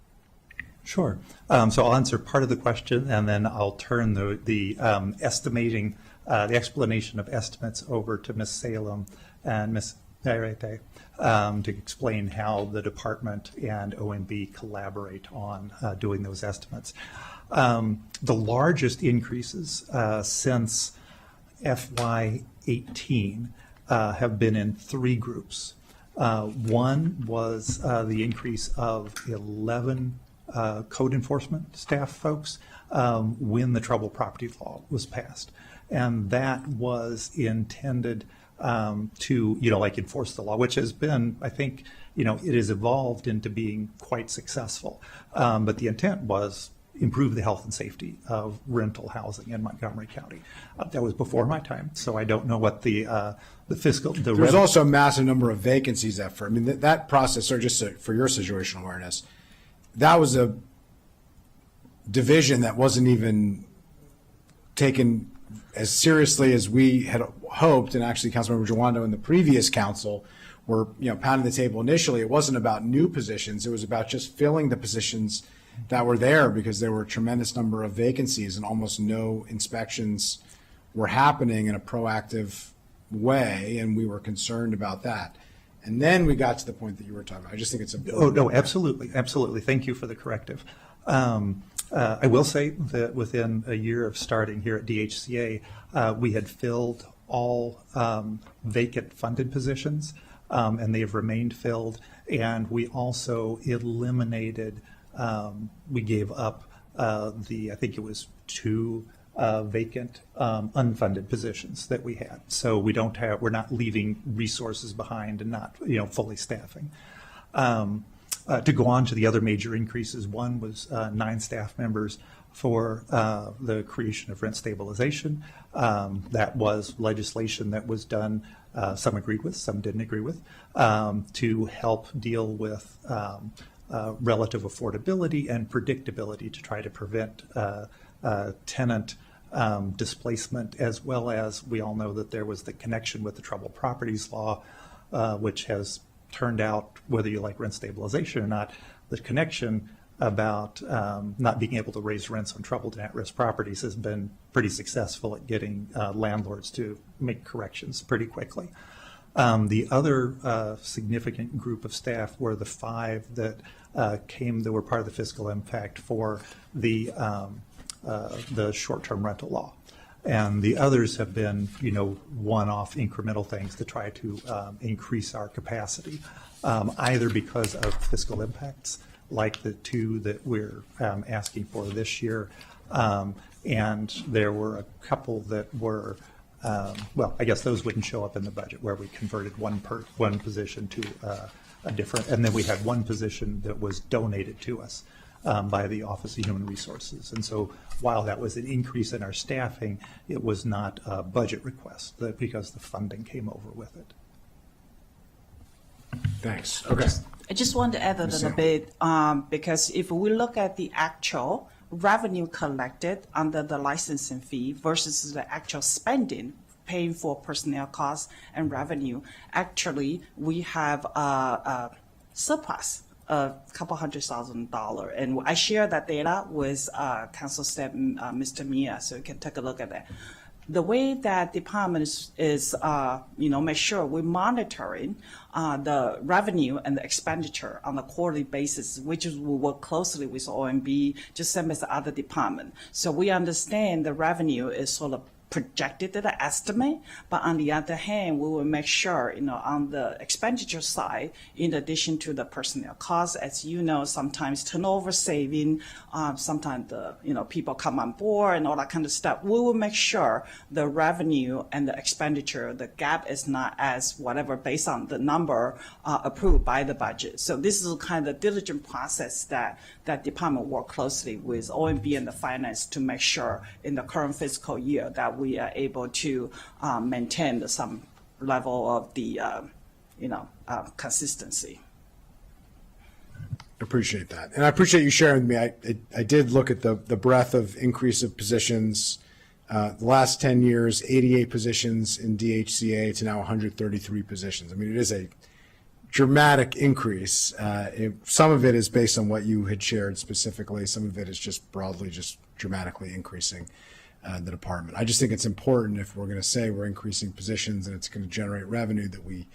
Sure. So I'll answer part of the question, and then I'll turn the explanation of estimates over to Ms. Salem and Ms. Nairete to explain how the department and OMB collaborate on doing those estimates. The largest increases since FY18 have been in three groups. One was the increase of 11 code enforcement staff folks when the troubled property law was passed. And that was intended to, enforce the law, which has been, I think, it has evolved into being quite successful. But the intent was improve the health and safety of rental housing in Montgomery County. That was before my time, so I don't know what the fiscal. There's also a massive number of vacancies that process, or just for your situational awareness, that was a division that wasn't even taken as seriously as we had hoped, and actually Councilmember Jawando and the previous council were pounding the table initially. It wasn't about new positions, it was about just filling the positions that were there, because there were a tremendous number of vacancies and almost no inspections were happening in a proactive way, and we were concerned about that. And then we got to the point that you were talking about. I just think it's important. Oh, no, absolutely. Absolutely. Thank you for the corrective. I will say that within a year of starting here at DHCA, we had filled all vacant funded positions, and they have remained filled. And we also eliminated, we gave up I think it was 2 vacant unfunded positions that we had. So we're not leaving resources behind and not fully staffing. To go on to the other major increases, one was 9 staff members for the creation of rent stabilization. That was legislation that was done, some agreed with, some didn't agree with, to help deal with relative affordability and predictability to try to prevent tenant displacement, as well as we all know that there was the connection with the troubled properties law, which has turned out, whether you like rent stabilization or not, the connection about not being able to raise rents on troubled and at-risk properties has been pretty successful at getting landlords to make corrections pretty quickly. The other significant group of staff were the 5 that were part of the fiscal impact for the short-term rental law. And the others have been, one-off incremental things to try to increase our capacity, either because of fiscal impacts, like the 2 that we're asking for this year. And there were a couple that were, I guess those wouldn't show up in the budget, where we converted one position to a different, and then we had one position that was donated to us by the Office of Human Resources. And so while that was an increase in our staffing, it was not a budget request because the funding came over with it. Thanks. Okay. I just want to add a little bit, because if we look at the actual revenue collected under the licensing fee versus the actual spending, paying for personnel costs and revenue, actually, we have a surplus of a couple $100,000. And I share that data with Council Step, Mr. Mia, so you can take a look at that. The way that department is make sure we're monitoring the revenue and the expenditure on a quarterly basis, which is we work closely with OMB, just same as the other department. So we understand the revenue is sort of projected at the estimate, but on the other hand, we will make sure, on the expenditure side, in addition to the personnel costs, as you know, sometimes turnover saving, sometimes the, people come on board and all that kind of stuff. We will make sure the revenue and the expenditure, the gap is not as whatever based on the number approved by the budget. So this is kind of the diligent process that department work closely with OMB and the finance to make sure in the current fiscal year that we are able to maintain some level of the, consistency. Appreciate that. And I appreciate you sharing with me. I did look at the breadth of increase of positions. The last 10 years, 88 positions in DHCA to now 133 positions. I mean, it is a dramatic increase. Some of it is based on what you had shared specifically. Some of it is just broadly just dramatically increasing the department. I just think it's important if we're going to say we're increasing positions and it's going to generate revenue that we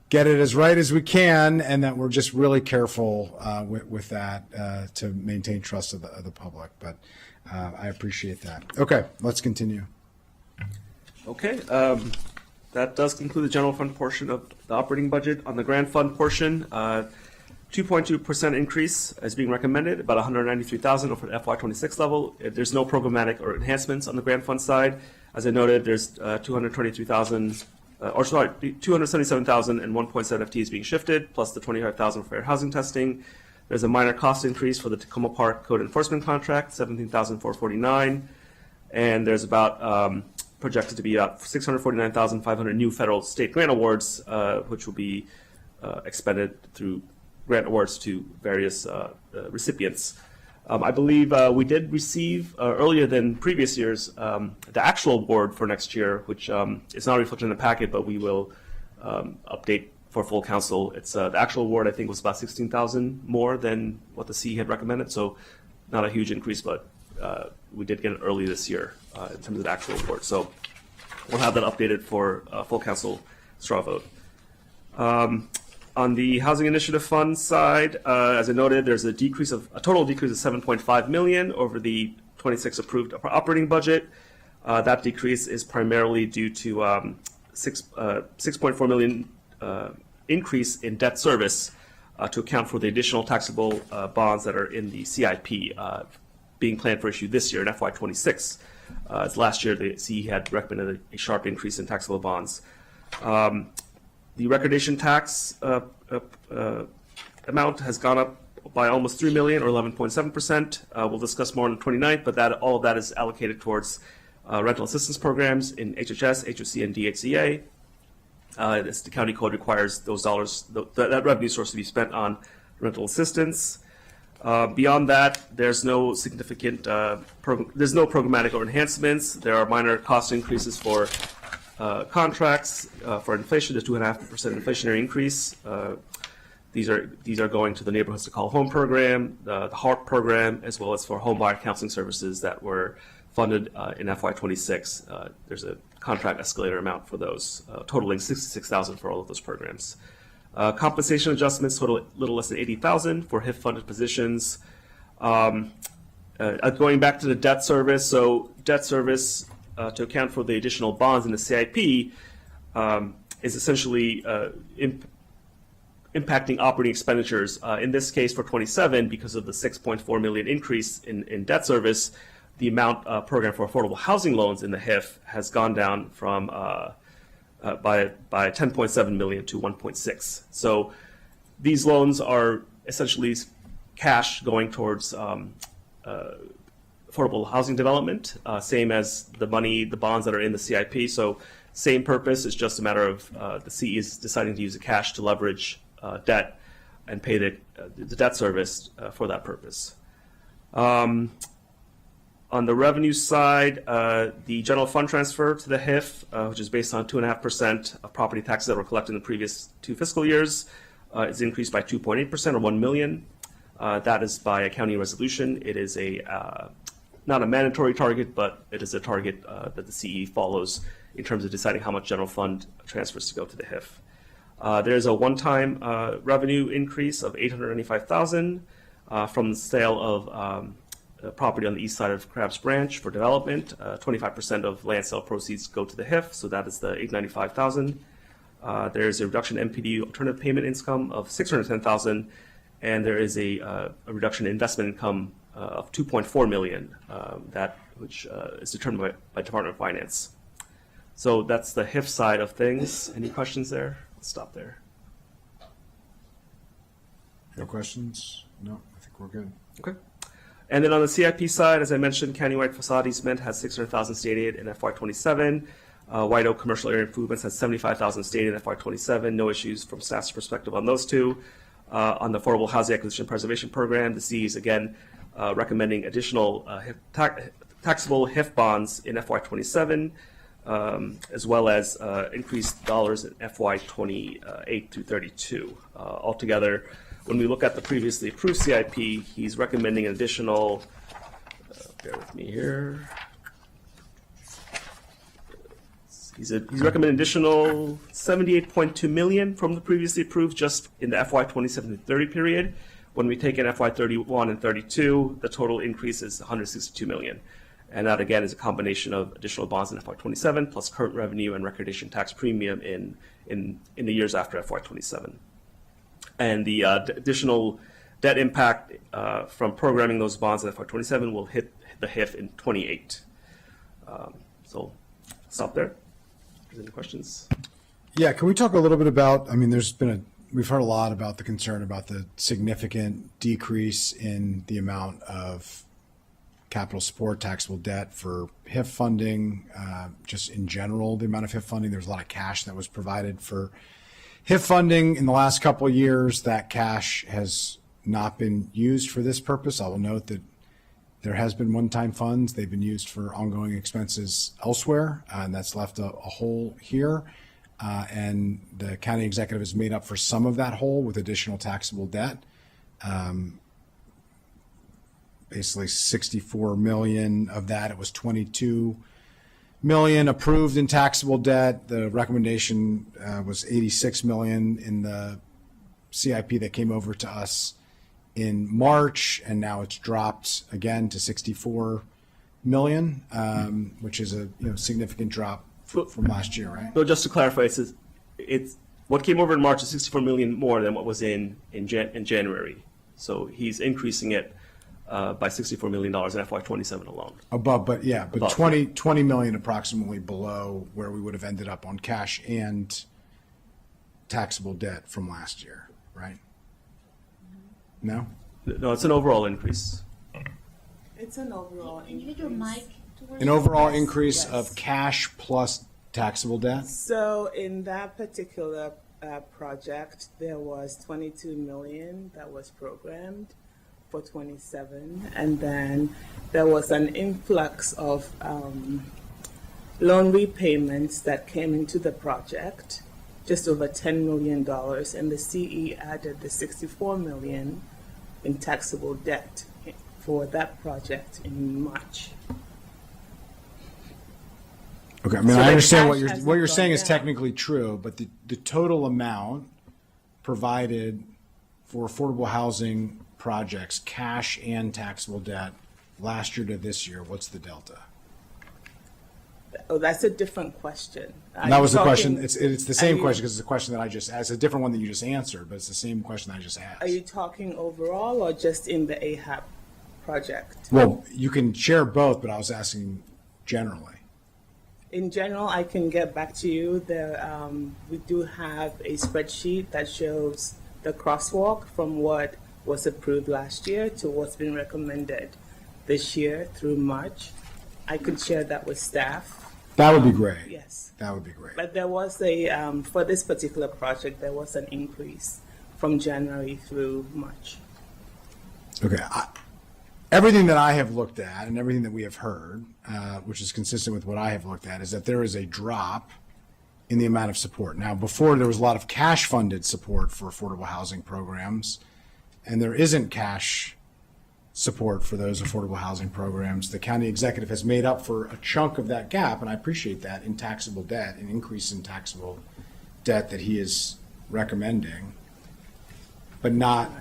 get it as right as we can and that we're just really careful with that to maintain trust of the public. But I appreciate that. Okay, let's continue. Okay, that does conclude the general fund portion of the operating budget. On the grant fund portion, 2.2% increase is being recommended, about $193,000 over the FY26 level. There's no programmatic or enhancements on the grant fund side. As I noted, there's 277,000 and 1.7 FTEs being shifted, plus the 25,000 for fair housing testing. There's a minor cost increase for the Tacoma Park Code Enforcement Contract, 17,449, and there's about projected to be up 649,500 new federal state grant awards, which will be expended through grant awards to various recipients. I believe we did receive earlier than previous years the actual award for next year, which is not reflected in the packet, but we will update for full council. It's the actual award I think was about 16,000 more than what the CE had recommended, so not a huge increase, but we did get it early this year in terms of the actual award. So we'll have that updated for full council straw vote. On the Housing Initiative Fund side, as I noted, there's a total decrease of 7.5 million over the 26 approved operating budget. That decrease is primarily due to 6.4 million increase in debt service to account for the additional taxable bonds that are in the CIP being planned for issue this year in FY26. As last year, the CE had recommended a sharp increase in taxable bonds. The recordation tax amount has gone up by almost 3 million or 11.7%. We'll discuss more on the 29th, but all of that is allocated towards rental assistance programs in HHS, HOC, and DHCA. The county code requires those dollars, that revenue source to be spent on rental assistance. Beyond that, there's no significant, there's no programmatic or enhancements. There are minor cost increases for contracts for inflation, the 2.5% inflationary increase. These are going to the Neighborhoods to Call Home program, the HARP program, as well as for home buyer counseling services that were funded in FY26. There's a contract escalator amount for those, totaling $66,000 for all of those programs. Compensation adjustments total a little less than $80,000 for HIF-funded positions. Going back to the debt service, so debt service to account for the additional bonds in the CIP is essentially impacting operating expenditures. In this case, for 27, because of the 6.4 million increase in debt service, the amount program for affordable housing loans in the HIF has gone down from by 10.7 million to 1.6. So these loans are essentially cash going towards affordable housing development, same as the bonds that are in the CIP. So same purpose. It's just a matter of the CE is deciding to use the cash to leverage debt and pay the debt service for that purpose. On the revenue side, the general fund transfer to the HIF, which is based on 2.5% of property taxes that were collected in the previous 2 fiscal years, is increased by 2.8% or $1 million. That is by a county resolution. It is not a mandatory target, but it is a target that the CE follows in terms of deciding how much general fund transfers to go to the HIF. There's a one-time revenue increase of $895,000 from the sale of property on the east side of Crabs Branch for development. 25% of land sale proceeds go to the HIF, so that is the $895,000. There's a reduction in MPD alternative payment income of $610,000, and there is a reduction in investment income of $2.4 million, which is determined by Department of Finance. So that's the HIF side of things. Any questions there? Let's stop there. No questions? No, I think we're good. Okay. And then on the CIP side, as I mentioned, countywide facade easement has $600,000 stated in FY27. White Oak Commercial Area Improvements has $75,000 stated in FY27. No issues from staff's perspective on those two. On the Affordable Housing Acquisition Preservation Program, the CE is again recommending additional taxable HIF bonds in FY27, as well as increased dollars in FY28 through 32. Altogether, when we look at the previously approved CIP, he's recommending an additional, bear with me here. He's recommending additional $78.2 million from the previously approved just in the FY27 to 30 period. When we take in FY31 and 32, the total increase is $162 million. And that again is a combination of additional bonds in FY27 plus current revenue and recordation tax premium in the years after FY27. And the additional debt impact from programming those bonds in FY27 will hit the HIF in 28. So stop there. Any questions? Yeah, can we talk a little bit about, I mean, we've heard a lot about the concern about the significant decrease in the amount of capital support taxable debt for HIF funding, just in general, the amount of HIF funding. There's a lot of cash that was provided for HIF funding in the last couple of years. That cash has not been used for this purpose. I will note that there has been one-time funds. They've been used for ongoing expenses elsewhere, and that's left a hole here. And the county executive has made up for some of that hole with additional taxable debt. Basically 64 million of that. It was 22 million approved in taxable debt. The recommendation was 86 million in the CIP that came over to us in March, and now it's dropped again to 64 million, which is a significant drop from last year, right? So just to clarify, it's what came over in March is 64 million more than what was in January. So he's increasing it by $64 million in FY27 alone. Above, but Above, 20 million approximately below where we would have ended up on cash and taxable debt from last year, right? No? No, it's an overall increase. It's an overall Can you get your mic towards An overall increase Yes. of cash plus taxable debt? So in that particular project, there was 22 million that was programmed for 27, and then there was an influx of loan repayments that came into the project, just over $10 million, and the CE added the 64 million in taxable debt for that project in March. Okay, I mean, So I the understand cash what you're hasn't saying gone is down. technically true, but the total amount provided for affordable housing projects, cash and taxable debt, last year to this year, what's the delta? Oh, that's a different question. And that was the question. It's the are same you- question because it's a question that I just asked. It's a different one that you just answered, but it's the same question I just asked. Are you talking overall or just in the AHAP project? Well, you can share both, but I was asking generally. In general, I can get back to you. We do have a spreadsheet that shows the crosswalk from what was approved last year to what's been recommended this year through March. I could share that with staff. That would be great. Yes. That would be great. But there was a, for this particular project, there was an increase from January through March. Okay. Everything that I have looked at and everything that we have heard, which is consistent with what I have looked at, is that there is a drop in the amount of support. Now, before there was a lot of cash-funded support for affordable housing programs, and there isn't cash support for those affordable housing programs. The county executive has made up for a chunk of that gap, and I appreciate that, in taxable debt, an increase in taxable debt that he is recommending, but not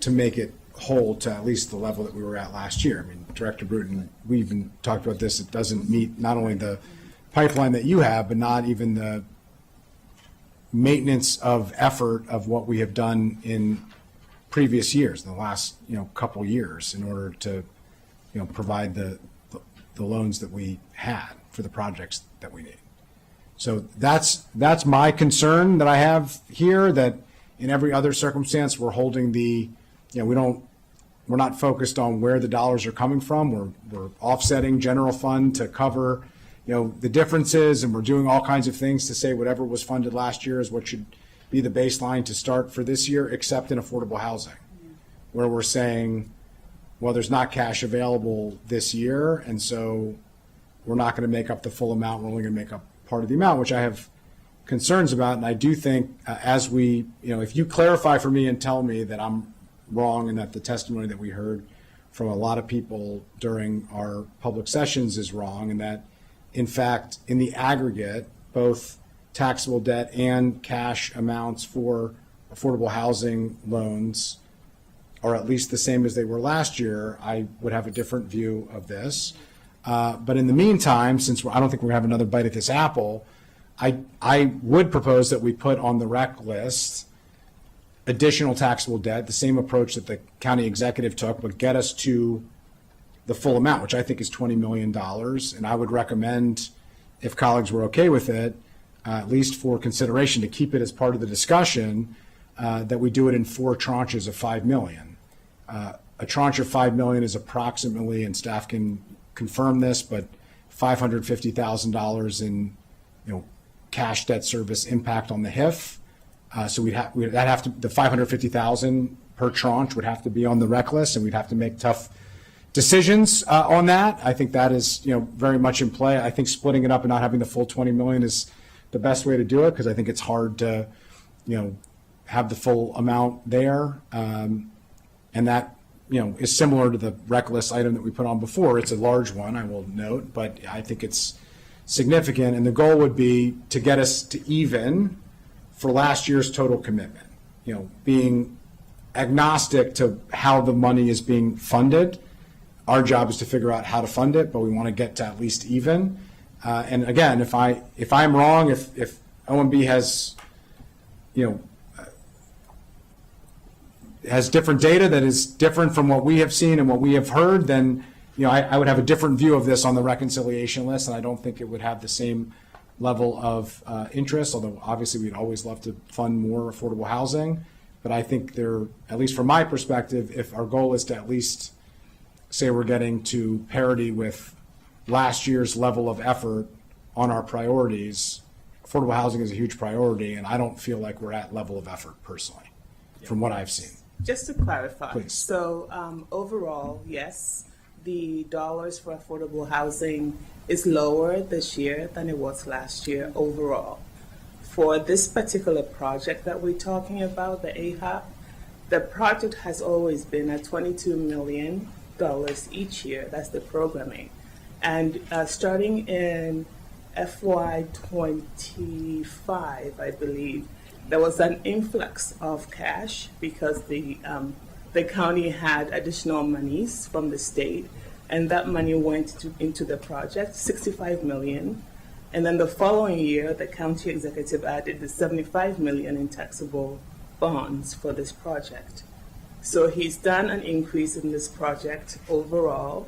to make it whole to at least the level that we were at last year. I mean, Director Bruton, we even talked about this, it doesn't meet not only the pipeline that you have, but not even the maintenance of effort of what we have done in previous years, in the last, couple years, in order to, provide the loans that we had for the projects that we need. So that's my concern that I have here, that in every other circumstance, we're holding the, we're not focused on where the dollars are coming from. We're offsetting general fund to cover, the differences, and we're doing all kinds of things to say whatever was funded last year is what should be the baseline to start for this year, except in affordable housing, where we're saying, well, there's not cash available this year, and so we're not going to make up the full amount. We're only going to make up part of the amount, which I have concerns about. And I do think as we, if you clarify for me and tell me that I'm wrong and that the testimony that we heard from a lot of people during our public sessions is wrong, and that, in fact, in the aggregate, both taxable debt and cash amounts for affordable housing loans are at least the same as they were last year, I would have a different view of this. But in the meantime, since I don't think we're going to have another bite at this apple, I would propose that we put on the rec list additional taxable debt, the same approach that the county executive took, but get us to the full amount, which I think is $20 million. And I would recommend, if colleagues were okay with it, at least for consideration, to keep it as part of the discussion, that we do it in 4 tranches of $5 million. A tranche of $5 million is approximately, and staff can confirm this, but $550,000 in cash debt service impact on the HIF. So the $550,000 per tranche would have to be on the rec list, and we'd have to make tough decisions on that. I think that is very much in play. I think splitting it up and not having the full $20 million is the best way to do it, because I think it's hard to have the full amount there, and that is similar to the rec list item that we put on before. It's a large one, I will note, but I think it's significant, and the goal would be to get us to even for last year's total commitment. Being agnostic to how the money is being funded, our job is to figure out how to fund it, but we want to get to at least even. And again, if I'm wrong, if OMB has has different data that is different from what we have seen and what we have heard, then I would have a different view of this on the reconciliation list, and I don't think it would have the same level of interest, although obviously we'd always love to fund more affordable housing. But I think at least from my perspective, if our goal is to at least say we're getting to parity with last year's level of effort on our priorities, affordable housing is a huge priority, and I don't feel like we're at level of effort personally, from what I've seen. Just to clarify, Please. So overall, yes, the dollars for affordable housing is lower this year than it was last year overall. For this particular project that we're talking about, the AHOP, the project has always been at $22 million each year. That's the programming. And starting in FY25, I believe, there was an influx of cash because the county had additional monies from the state, and that money went into the project, $65 million. And then the following year, the county executive added the $75 million in taxable bonds for this project. So he's done an increase in this project overall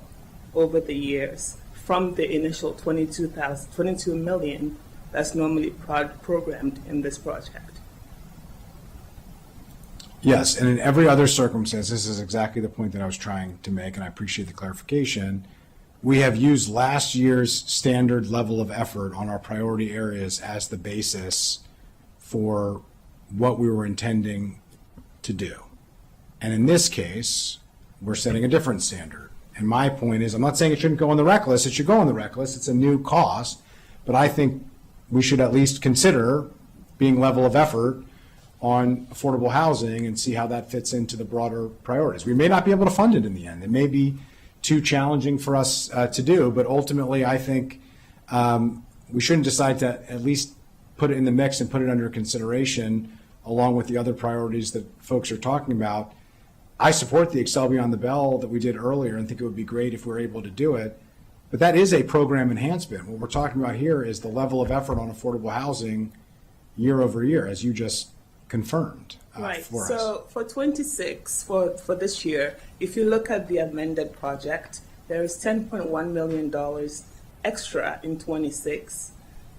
over the years from the initial $22 million that's normally programmed in this project. Yes, and in every other circumstance, this is exactly the point that I was trying to make, and I appreciate the clarification. We have used last year's standard level of effort on our priority areas as the basis for what we were intending to do. And in this case, we're setting a different standard. And my point is, I'm not saying it shouldn't go on the rec list. It should go on the rec list. It's a new cost. But I think we should at least consider being level of effort on affordable housing and see how that fits into the broader priorities. We may not be able to fund it in the end. It may be too challenging for us to do, but ultimately I think we shouldn't decide to at least put it in the mix and put it under consideration along with the other priorities that folks are talking about. I support the Excel Beyond the Bell that we did earlier and think it would be great if we're able to do it, but that is a program enhancement. What we're talking about here is the level of effort on affordable housing year over year, as you just confirmed Right. for us. So for 26, for this year, if you look at the amended project, there is $10.1 million extra in 26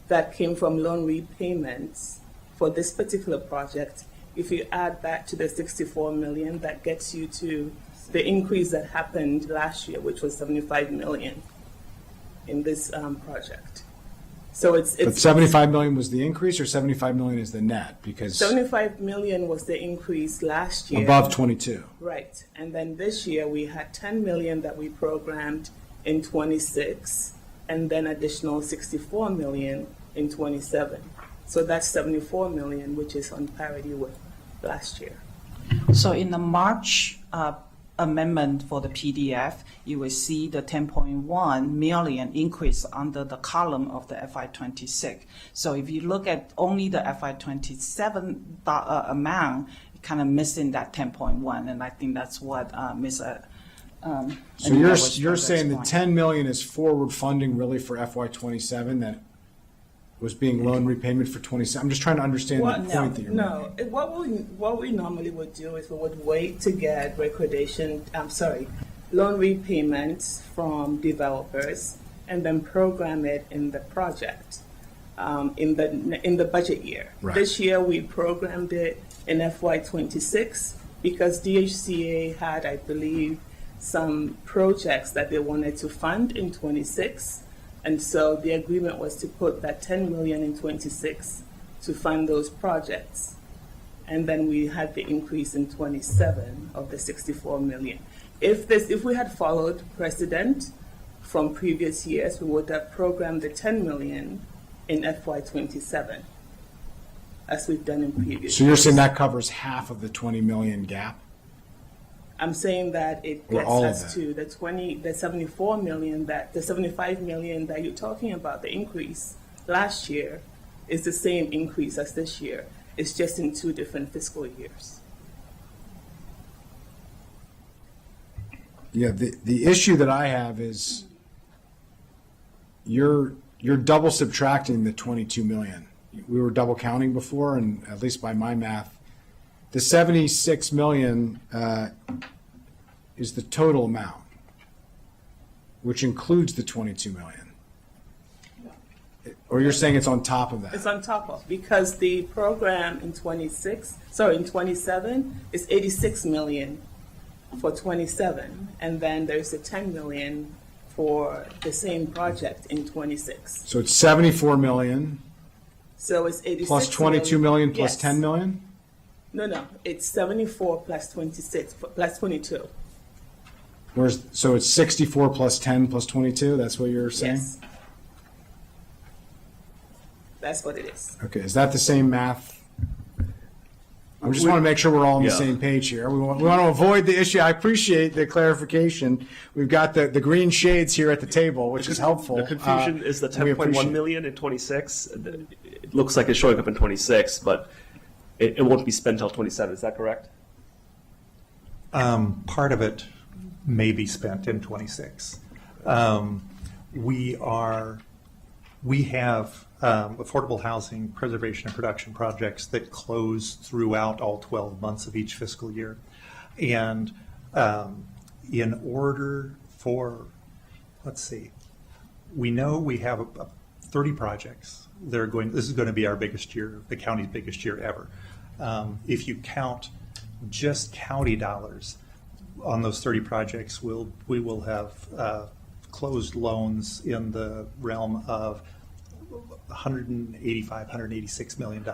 that came from loan repayments for this particular project. If you add that to the 64 million, that gets you to the increase that happened last year, which was 75 million in this project. So But 75 million was the increase, or 75 million is the net? Because 75 million was the increase last year. above 22. Right. And then this year we had 10 million that we programmed in 26, and then additional 64 million in 27. So that's 74 million, which is on parity with last year. So in the March amendment for the PDF, you will see the 10.1 million increase under the column of the FY26. So if you look at only the FY27 amount, you're kind of missing that 10.1, and I think that's what Ms. So Anita was you're trying to saying the explain. 10 million is forward funding really for FY27 that was being loan repayment for 27? I'm just trying to understand Well, the point that you're no. making. What we normally would do is we would wait to get loan repayments from developers and then program it in the project in the budget year. Right. This year we programmed it in FY26 because DHCA had, I believe, some projects that they wanted to fund in 26. And so the agreement was to put that 10 million in 26 to fund those projects. And then we had the increase in 27 of the 64 million. If we had followed precedent from previous years, we would have programmed the 10 million in FY27, as we've done in previous So you're years. saying that covers half of the 20 million gap? I'm saying that it Or gets all of us that? to the 74 million the 75 million that you're talking about. The increase last year is the same increase as this year. It's just in 2 different fiscal years. Yeah, the issue that I have is you're double subtracting the 22 million. We were double counting before, and at least by my math, the 76 million is the total amount, which includes the 22 million. Or you're saying it's on top of It's that? on top of, because the program in 27 is 86 million for 27, and then there's the 10 million for the same project in 26. So it's 74 million So it's 86 plus 22 million plus Yes. 10 million? No, it's 74 plus 26 plus 22. So it's 64 plus 10 plus 22? That's what you're saying? Yes. That's what it is. Okay, is that the same math? I just want to make sure we're all on the same page here. We want to avoid the issue. I appreciate the clarification. We've got the green shades here at the table, which is helpful. The confusion is the we appreciate 10.1 it. million in 26. It looks like it's showing up in 26, but it won't be spent till 27. Is that correct? Part of it may be spent in 26. We have affordable housing preservation and production projects that close throughout all 12 months of each fiscal year. And in order for, let's see, we know we have 30 projects. This is going to be our biggest year, the county's biggest year ever. If you count just county dollars on those 30 projects, we will have closed loans in the realm of $186 million.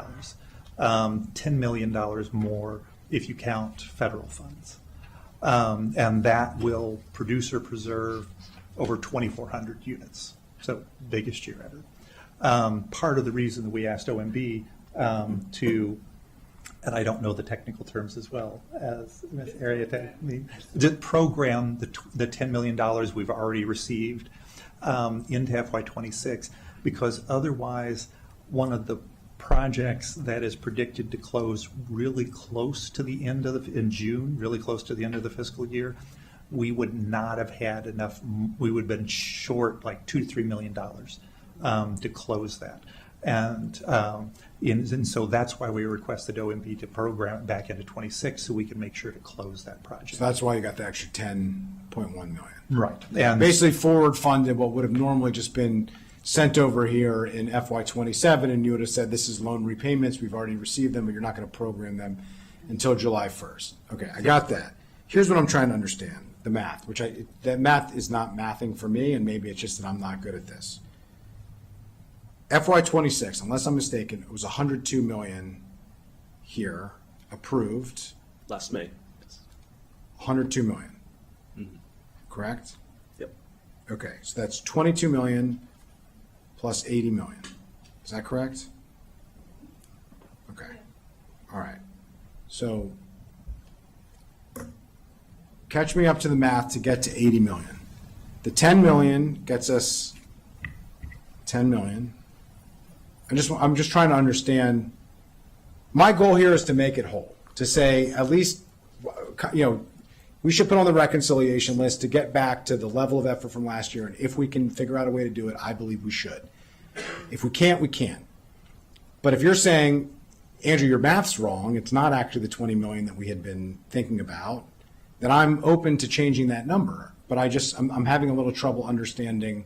$10 million more if you count federal funds. And that will produce or preserve over 2,400 units. So biggest year ever. Part of the reason that we asked OMB to, and I don't know the technical terms as well as Ms. Arietta, to program the $10 million we've already received into FY26, because otherwise one of the projects that is predicted to close really close to the end of in June, really close to the end of the fiscal year, we would not have had enough. We would have been short like $2 to $3 million to close that, and so that's why we requested OMB to program it back into 26 so we can make sure to close that project. So that's why you got the extra 10.1 million. Right, and Basically forward funded what would have normally just been sent over here in FY27, and you would have said, this is loan repayments, we've already received them, but you're not going to program them until July 1st. Okay, I got that. Here's what I'm trying to understand, the math, that math is not mathing for me, and maybe it's just that I'm not good at this. FY26, unless I'm mistaken, it was 102 million here, approved, Last May. 102 million, correct? Yep. Okay, so that's 22 million plus 80 million. Is that correct? Okay. All right. So catch me up to the math to get to 80 million. The 10 million gets us 10 million. I'm just trying to understand. My goal here is to make it whole, to say at least, we should put on the reconciliation list to get back to the level of effort from last year. And if we can figure out a way to do it, I believe we should. If we can't, we can't. But if you're saying, Andrew, your math's wrong, it's not actually the 20 million that we had been thinking about, then I'm open to changing that number. But I'm having a little trouble understanding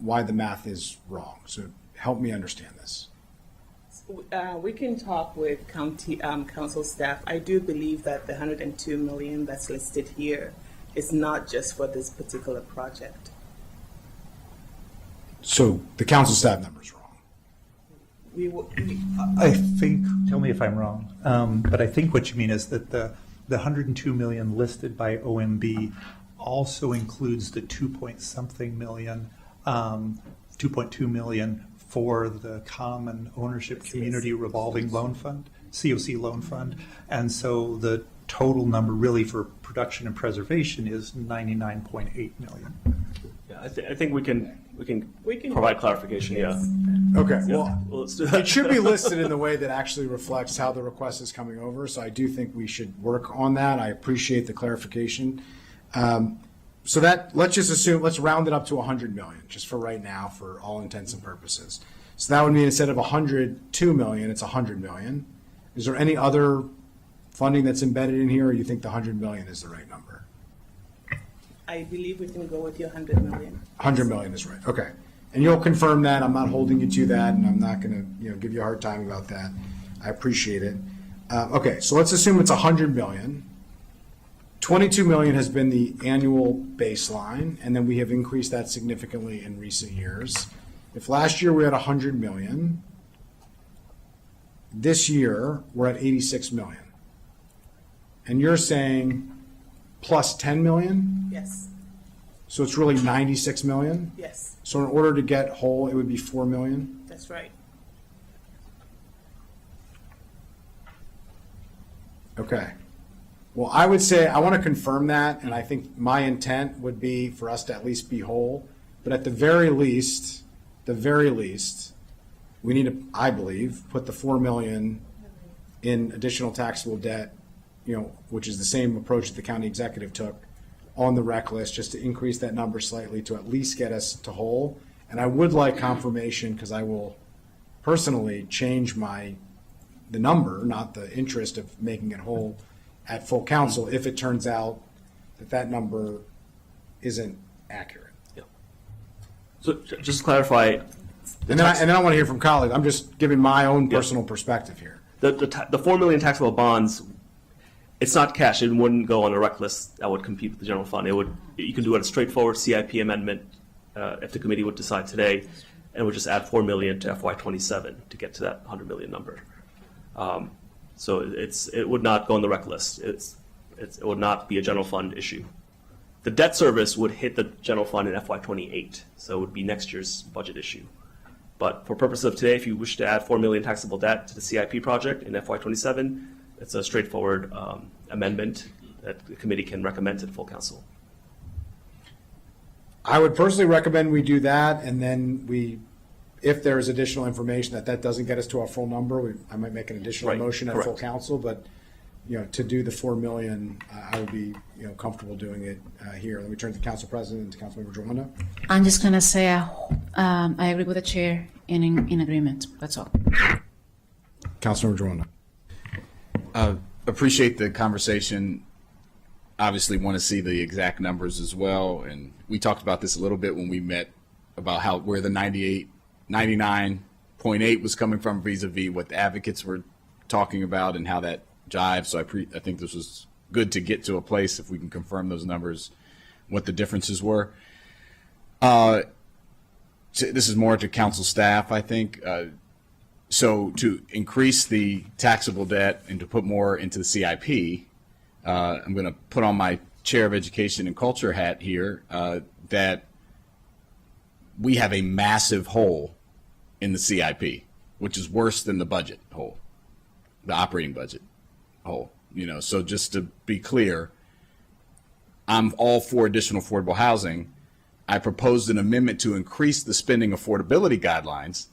why the math is wrong. So help me understand this. We can talk with county council staff. I do believe that the 102 million that's listed here is not just for this particular project. So the council staff number is wrong. I think, tell me if I'm wrong, but I think what you mean is that the 102 million listed by OMB also includes the 2.something million, 2.2 million for the Common Ownership Community Revolving Loan Fund, COC Loan Fund. And so the total number really for production and preservation is 99.8 million. Yeah, I think we can provide clarification. Yeah. Okay. Yeah. Well, Let's do that. it should be listed in the way that actually reflects how the request is coming over. So I do think we should work on that. I appreciate the clarification. So that, let's round it up to 100 million, just for right now, for all intents and purposes. So that would mean instead of 102 million, it's 100 million. Is there any other funding that's embedded in here, or you think the 100 million is the right number? I believe we can go with your 100 million. 100 million is right. Okay. And you'll confirm that. I'm not holding you to that, and I'm not going to give you a hard time about that. I appreciate it. Okay, so let's assume it's 100 million. 22 million has been the annual baseline, and then we have increased that significantly in recent years. If last year we had 100 million, this year we're at 86 million. And you're saying plus 10 million? Yes. So it's really 96 million? Yes, So in order to get whole, it would be 4 million? that's right. Okay. Well, I would say, I want to confirm that, and I think my intent would be for us to at least be whole. But at the very least, we need to, I believe, put the 4 million in additional taxable debt, which is the same approach that the county executive took, on the rec list, just to increase that number slightly to at least get us to whole. And I would like confirmation, because I will personally change the number, not the interest of making it whole, at full council if it turns out that number isn't accurate. Yeah. So just to clarify. And then I want to hear from colleagues. I'm just giving my own personal perspective here. The 4 million taxable bonds, it's not cash. It wouldn't go on a rec list that would compete with the general fund. You can do it a straightforward CIP amendment if the committee would decide today, and would just add $4 million to FY27 to get to that 100 million number. So it would not go on the rec list. It would not be a general fund issue. The debt service would hit the general fund in FY28, so it would be next year's budget issue. But for purposes of today, if you wish to add 4 million taxable debt to the CIP project in FY27, it's a straightforward amendment that the committee can recommend to the full council. I would personally recommend we do that, and then if there's additional information that doesn't get us to our full number, I might make an additional Right, motion at correct. full council, but, to do the 4 million, I would be, comfortable doing it here. Let me turn to the council president and to Councilmember Joanna. I'm just gonna say I agree with the chair and in agreement. That's all. Councilmember Joanna. Appreciate the conversation. Obviously want to see the exact numbers as well. And we talked about this a little bit when we met about where the 99.8 was coming from vis-a-vis what the advocates were talking about and how that jives. So I think this was good to get to a place, if we can confirm those numbers, what the differences were. This is more to council staff, I think. So to increase the taxable debt and to put more into the CIP, I'm going to put on my chair of education and culture hat here, that we have a massive hole in the CIP, which is worse than the budget hole, the operating budget hole. So just to be clear, I'm all for additional affordable housing. I proposed an amendment to increase the spending affordability guidelines,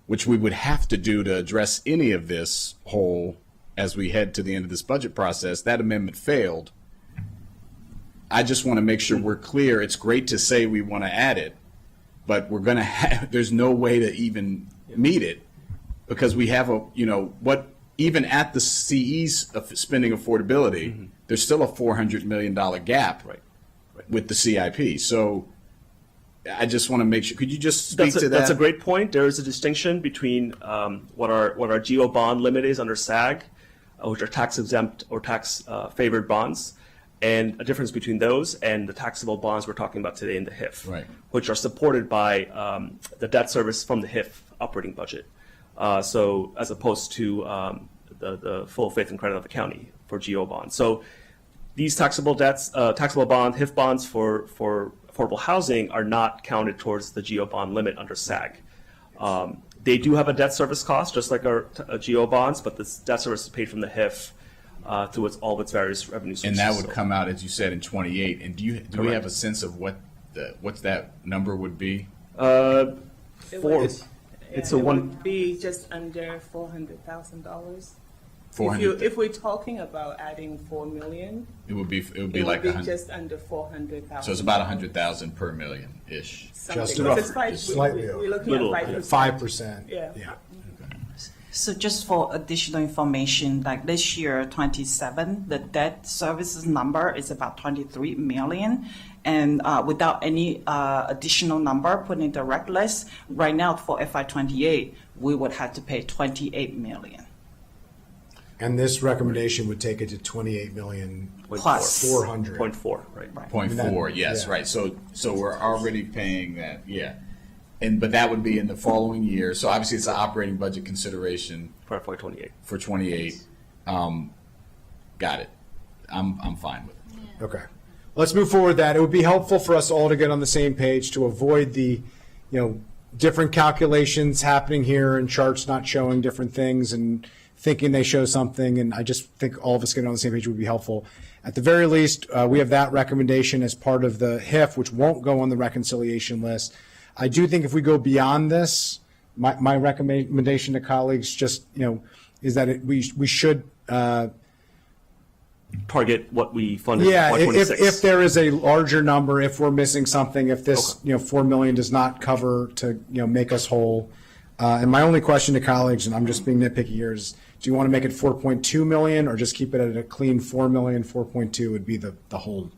which we would have to do to address any of this hole as we head to the end of this budget process. That amendment failed. I just want to make sure we're clear. It's great to say we want to add it, but we're going to have, there's no way to even meet it because we have even at the CE's of spending affordability, there's still a $400 million gap with the CIP. So I just want to make sure, could you just speak to that? That's a great point. There is a distinction between what our GO bond limit is under SAG, which are tax exempt or tax favored bonds, and a difference between those and the taxable bonds we're talking about today in the HIF, which are supported by the debt service from the HIF operating budget. So as opposed to the full faith and credit of the county for GO bonds. So these taxable debts, taxable bond, HIF bonds for affordable housing are not counted towards the GO bond limit under SAG. They do have a debt service cost, just like our GO bonds, but this debt service is paid from the HIF through all of its various revenue sources. And that would come out, as you said, in 28. And do we have a sense of what that number would be? It would be just under $400,000. If we're talking about adding 4 million, it would be like just under 400,000. So it's about 100,000 per million ish. Just about slightly over. We're looking at 5%. 5%. Yeah. So just for additional information, like this year, 27, the debt services number is about 23 million. And without any additional number put in the rec list, right now for FY28, we would have to pay 28 million. And this recommendation would take it to 28 million Plus. 400. 0.4, right? 0.4, yes, yeah. right. So we're already paying that, yeah. But that would be in the following year. So obviously it's an operating budget consideration For FY28. for 28. Got it. I'm fine with it. Okay. Let's move forward with that. It would be helpful for us all to get on the same page to avoid the, different calculations happening here and charts not showing different things and thinking they show something. And I just think all of us getting on the same page would be helpful. At the very least, we have that recommendation as part of the HIF, which won't go on the reconciliation list. I do think if we go beyond this, my recommendation to colleagues just, is that we should target what we funded. Yeah, in FY26. if there is a larger number, if we're missing something, if this 4 million does not cover to make us whole. And my only question to colleagues, and I'm just being nitpicky here, is do you want to make it 4.2 million or just keep it at a clean 4 million? 4.2 would be the whole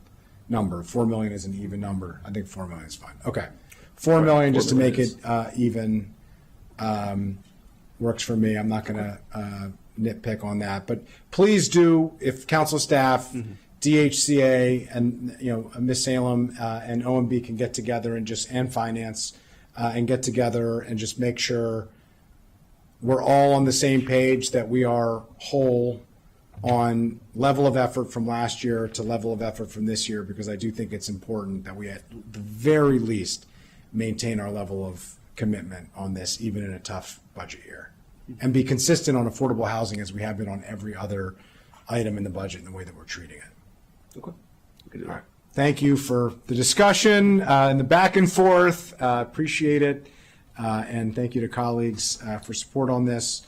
number. 4 million is an even number. I think 4 million is fine. Okay, 4 million just to make it even works for me. I'm not going to nitpick on that. But please do, if council staff, DHCA, and Ms. Salem and OMB can get together and finance and get together and just make sure we're all on the same page, that we are whole on level of effort from last year to level of effort from this year, because I do think it's important that we at the very least maintain our level of commitment on this, even in a tough budget year, and be consistent on affordable housing as we have been on every other item in the budget in the way that we're treating it. Okay. We can do All that. right. Thank you for the discussion and the back and forth. Appreciate it. And thank you to colleagues for support on this.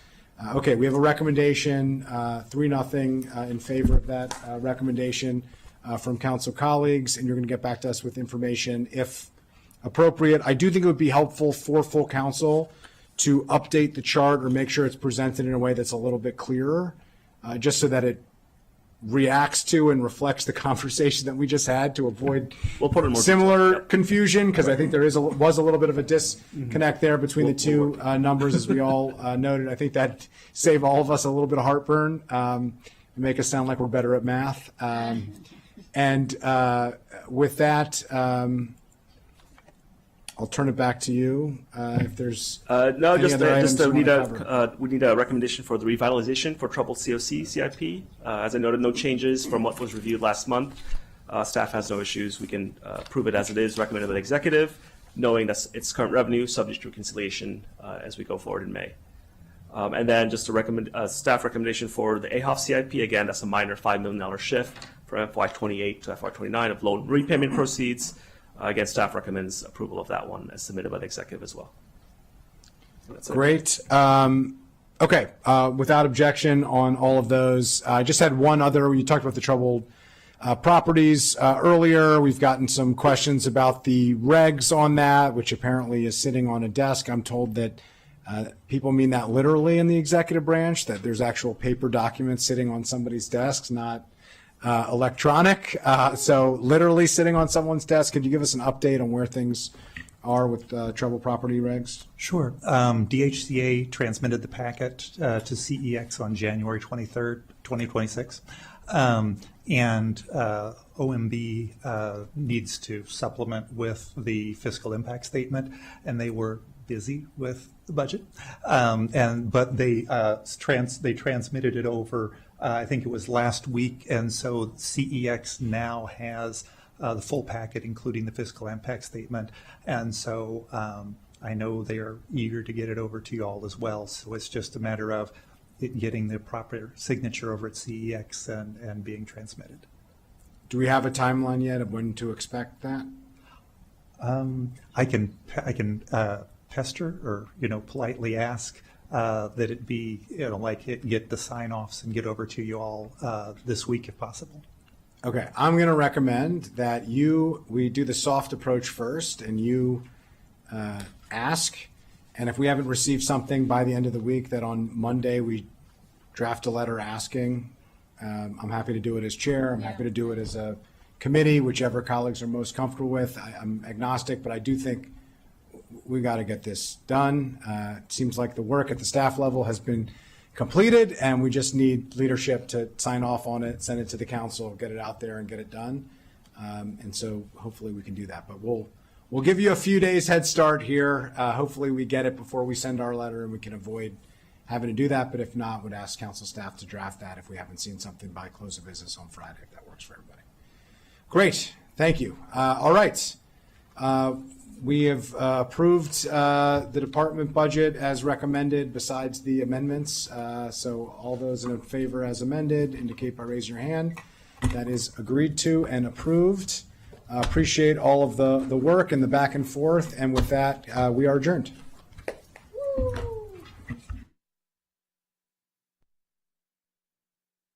Okay, we have a recommendation, 3-0 in favor of that recommendation from council colleagues, and you're going to get back to us with information if appropriate. I do think it would be helpful for full council to update the chart or make sure it's presented in a way that's a little bit clearer, just so that it reacts to and reflects the conversation that we just had, to avoid We'll put it in more similar detail. Yep. confusion, because I think there was a little bit of a disconnect there between the two numbers, as we all noted. I think that save all of us a little bit of heartburn, and make us sound like we're better at math. And with that, I'll turn it back to you if there's No, any just other items you we need wanna cover. we need a recommendation for the revitalization for troubled COC CIP. As I noted, no changes from what was reviewed last month. Staff has no issues. We can approve it as it is, recommended by the executive, knowing that its current revenue subject to reconciliation as we go forward in May. And then just a staff recommendation for the AHOF CIP. Again, that's a minor $5 million shift from FY28 to FY29 of loan repayment proceeds. Again, staff recommends approval of that one as submitted by the executive as well. So that's it. Great. Okay. Without objection on all of those, I just had one other. You talked about the troubled properties earlier. We've gotten some questions about the regs on that, which apparently is sitting on a desk. I'm told that people mean that literally in the executive branch, that there's actual paper documents sitting on somebody's desks, not electronic. So literally sitting on someone's desk. Could you give us an update on where things are with troubled property regs? Sure. DHCA transmitted the packet to CEX on January 23rd, 2026. And OMB needs to supplement with the fiscal impact statement, and they were busy with the budget. But they transmitted it over, I think it was last week, and so CEX now has the full packet, including the fiscal impact statement. And so I know they are eager to get it over to you all as well. So it's just a matter of it getting the proper signature over at CEX and being transmitted. Do we have a timeline yet of when to expect that? I can pester or politely ask that it be get the sign-offs and get over to you all this week if possible. Okay, I'm going to recommend that we do the soft approach first, and you ask, and if we haven't received something by the end of the week, that on Monday we draft a letter asking. I'm happy to do it as chair. I'm happy to do it as a committee, whichever colleagues are most comfortable with. I'm agnostic, but I do think we got to get this done. It seems like the work at the staff level has been completed, and we just need leadership to sign off on it, send it to the council, get it out there and get it done. And so hopefully we can do that, but we'll give you a few days head start here. Hopefully we get it before we send our letter and we can avoid having to do that. But if not, would ask council staff to draft that if we haven't seen something by close of business on Friday, if that works for everybody. Great. Thank you. All right. We have approved the department budget as recommended besides the amendments. So all those in favor as amended indicate by raising your hand. That is agreed to and approved. Appreciate all of the work and the back and forth. And with that, we are adjourned.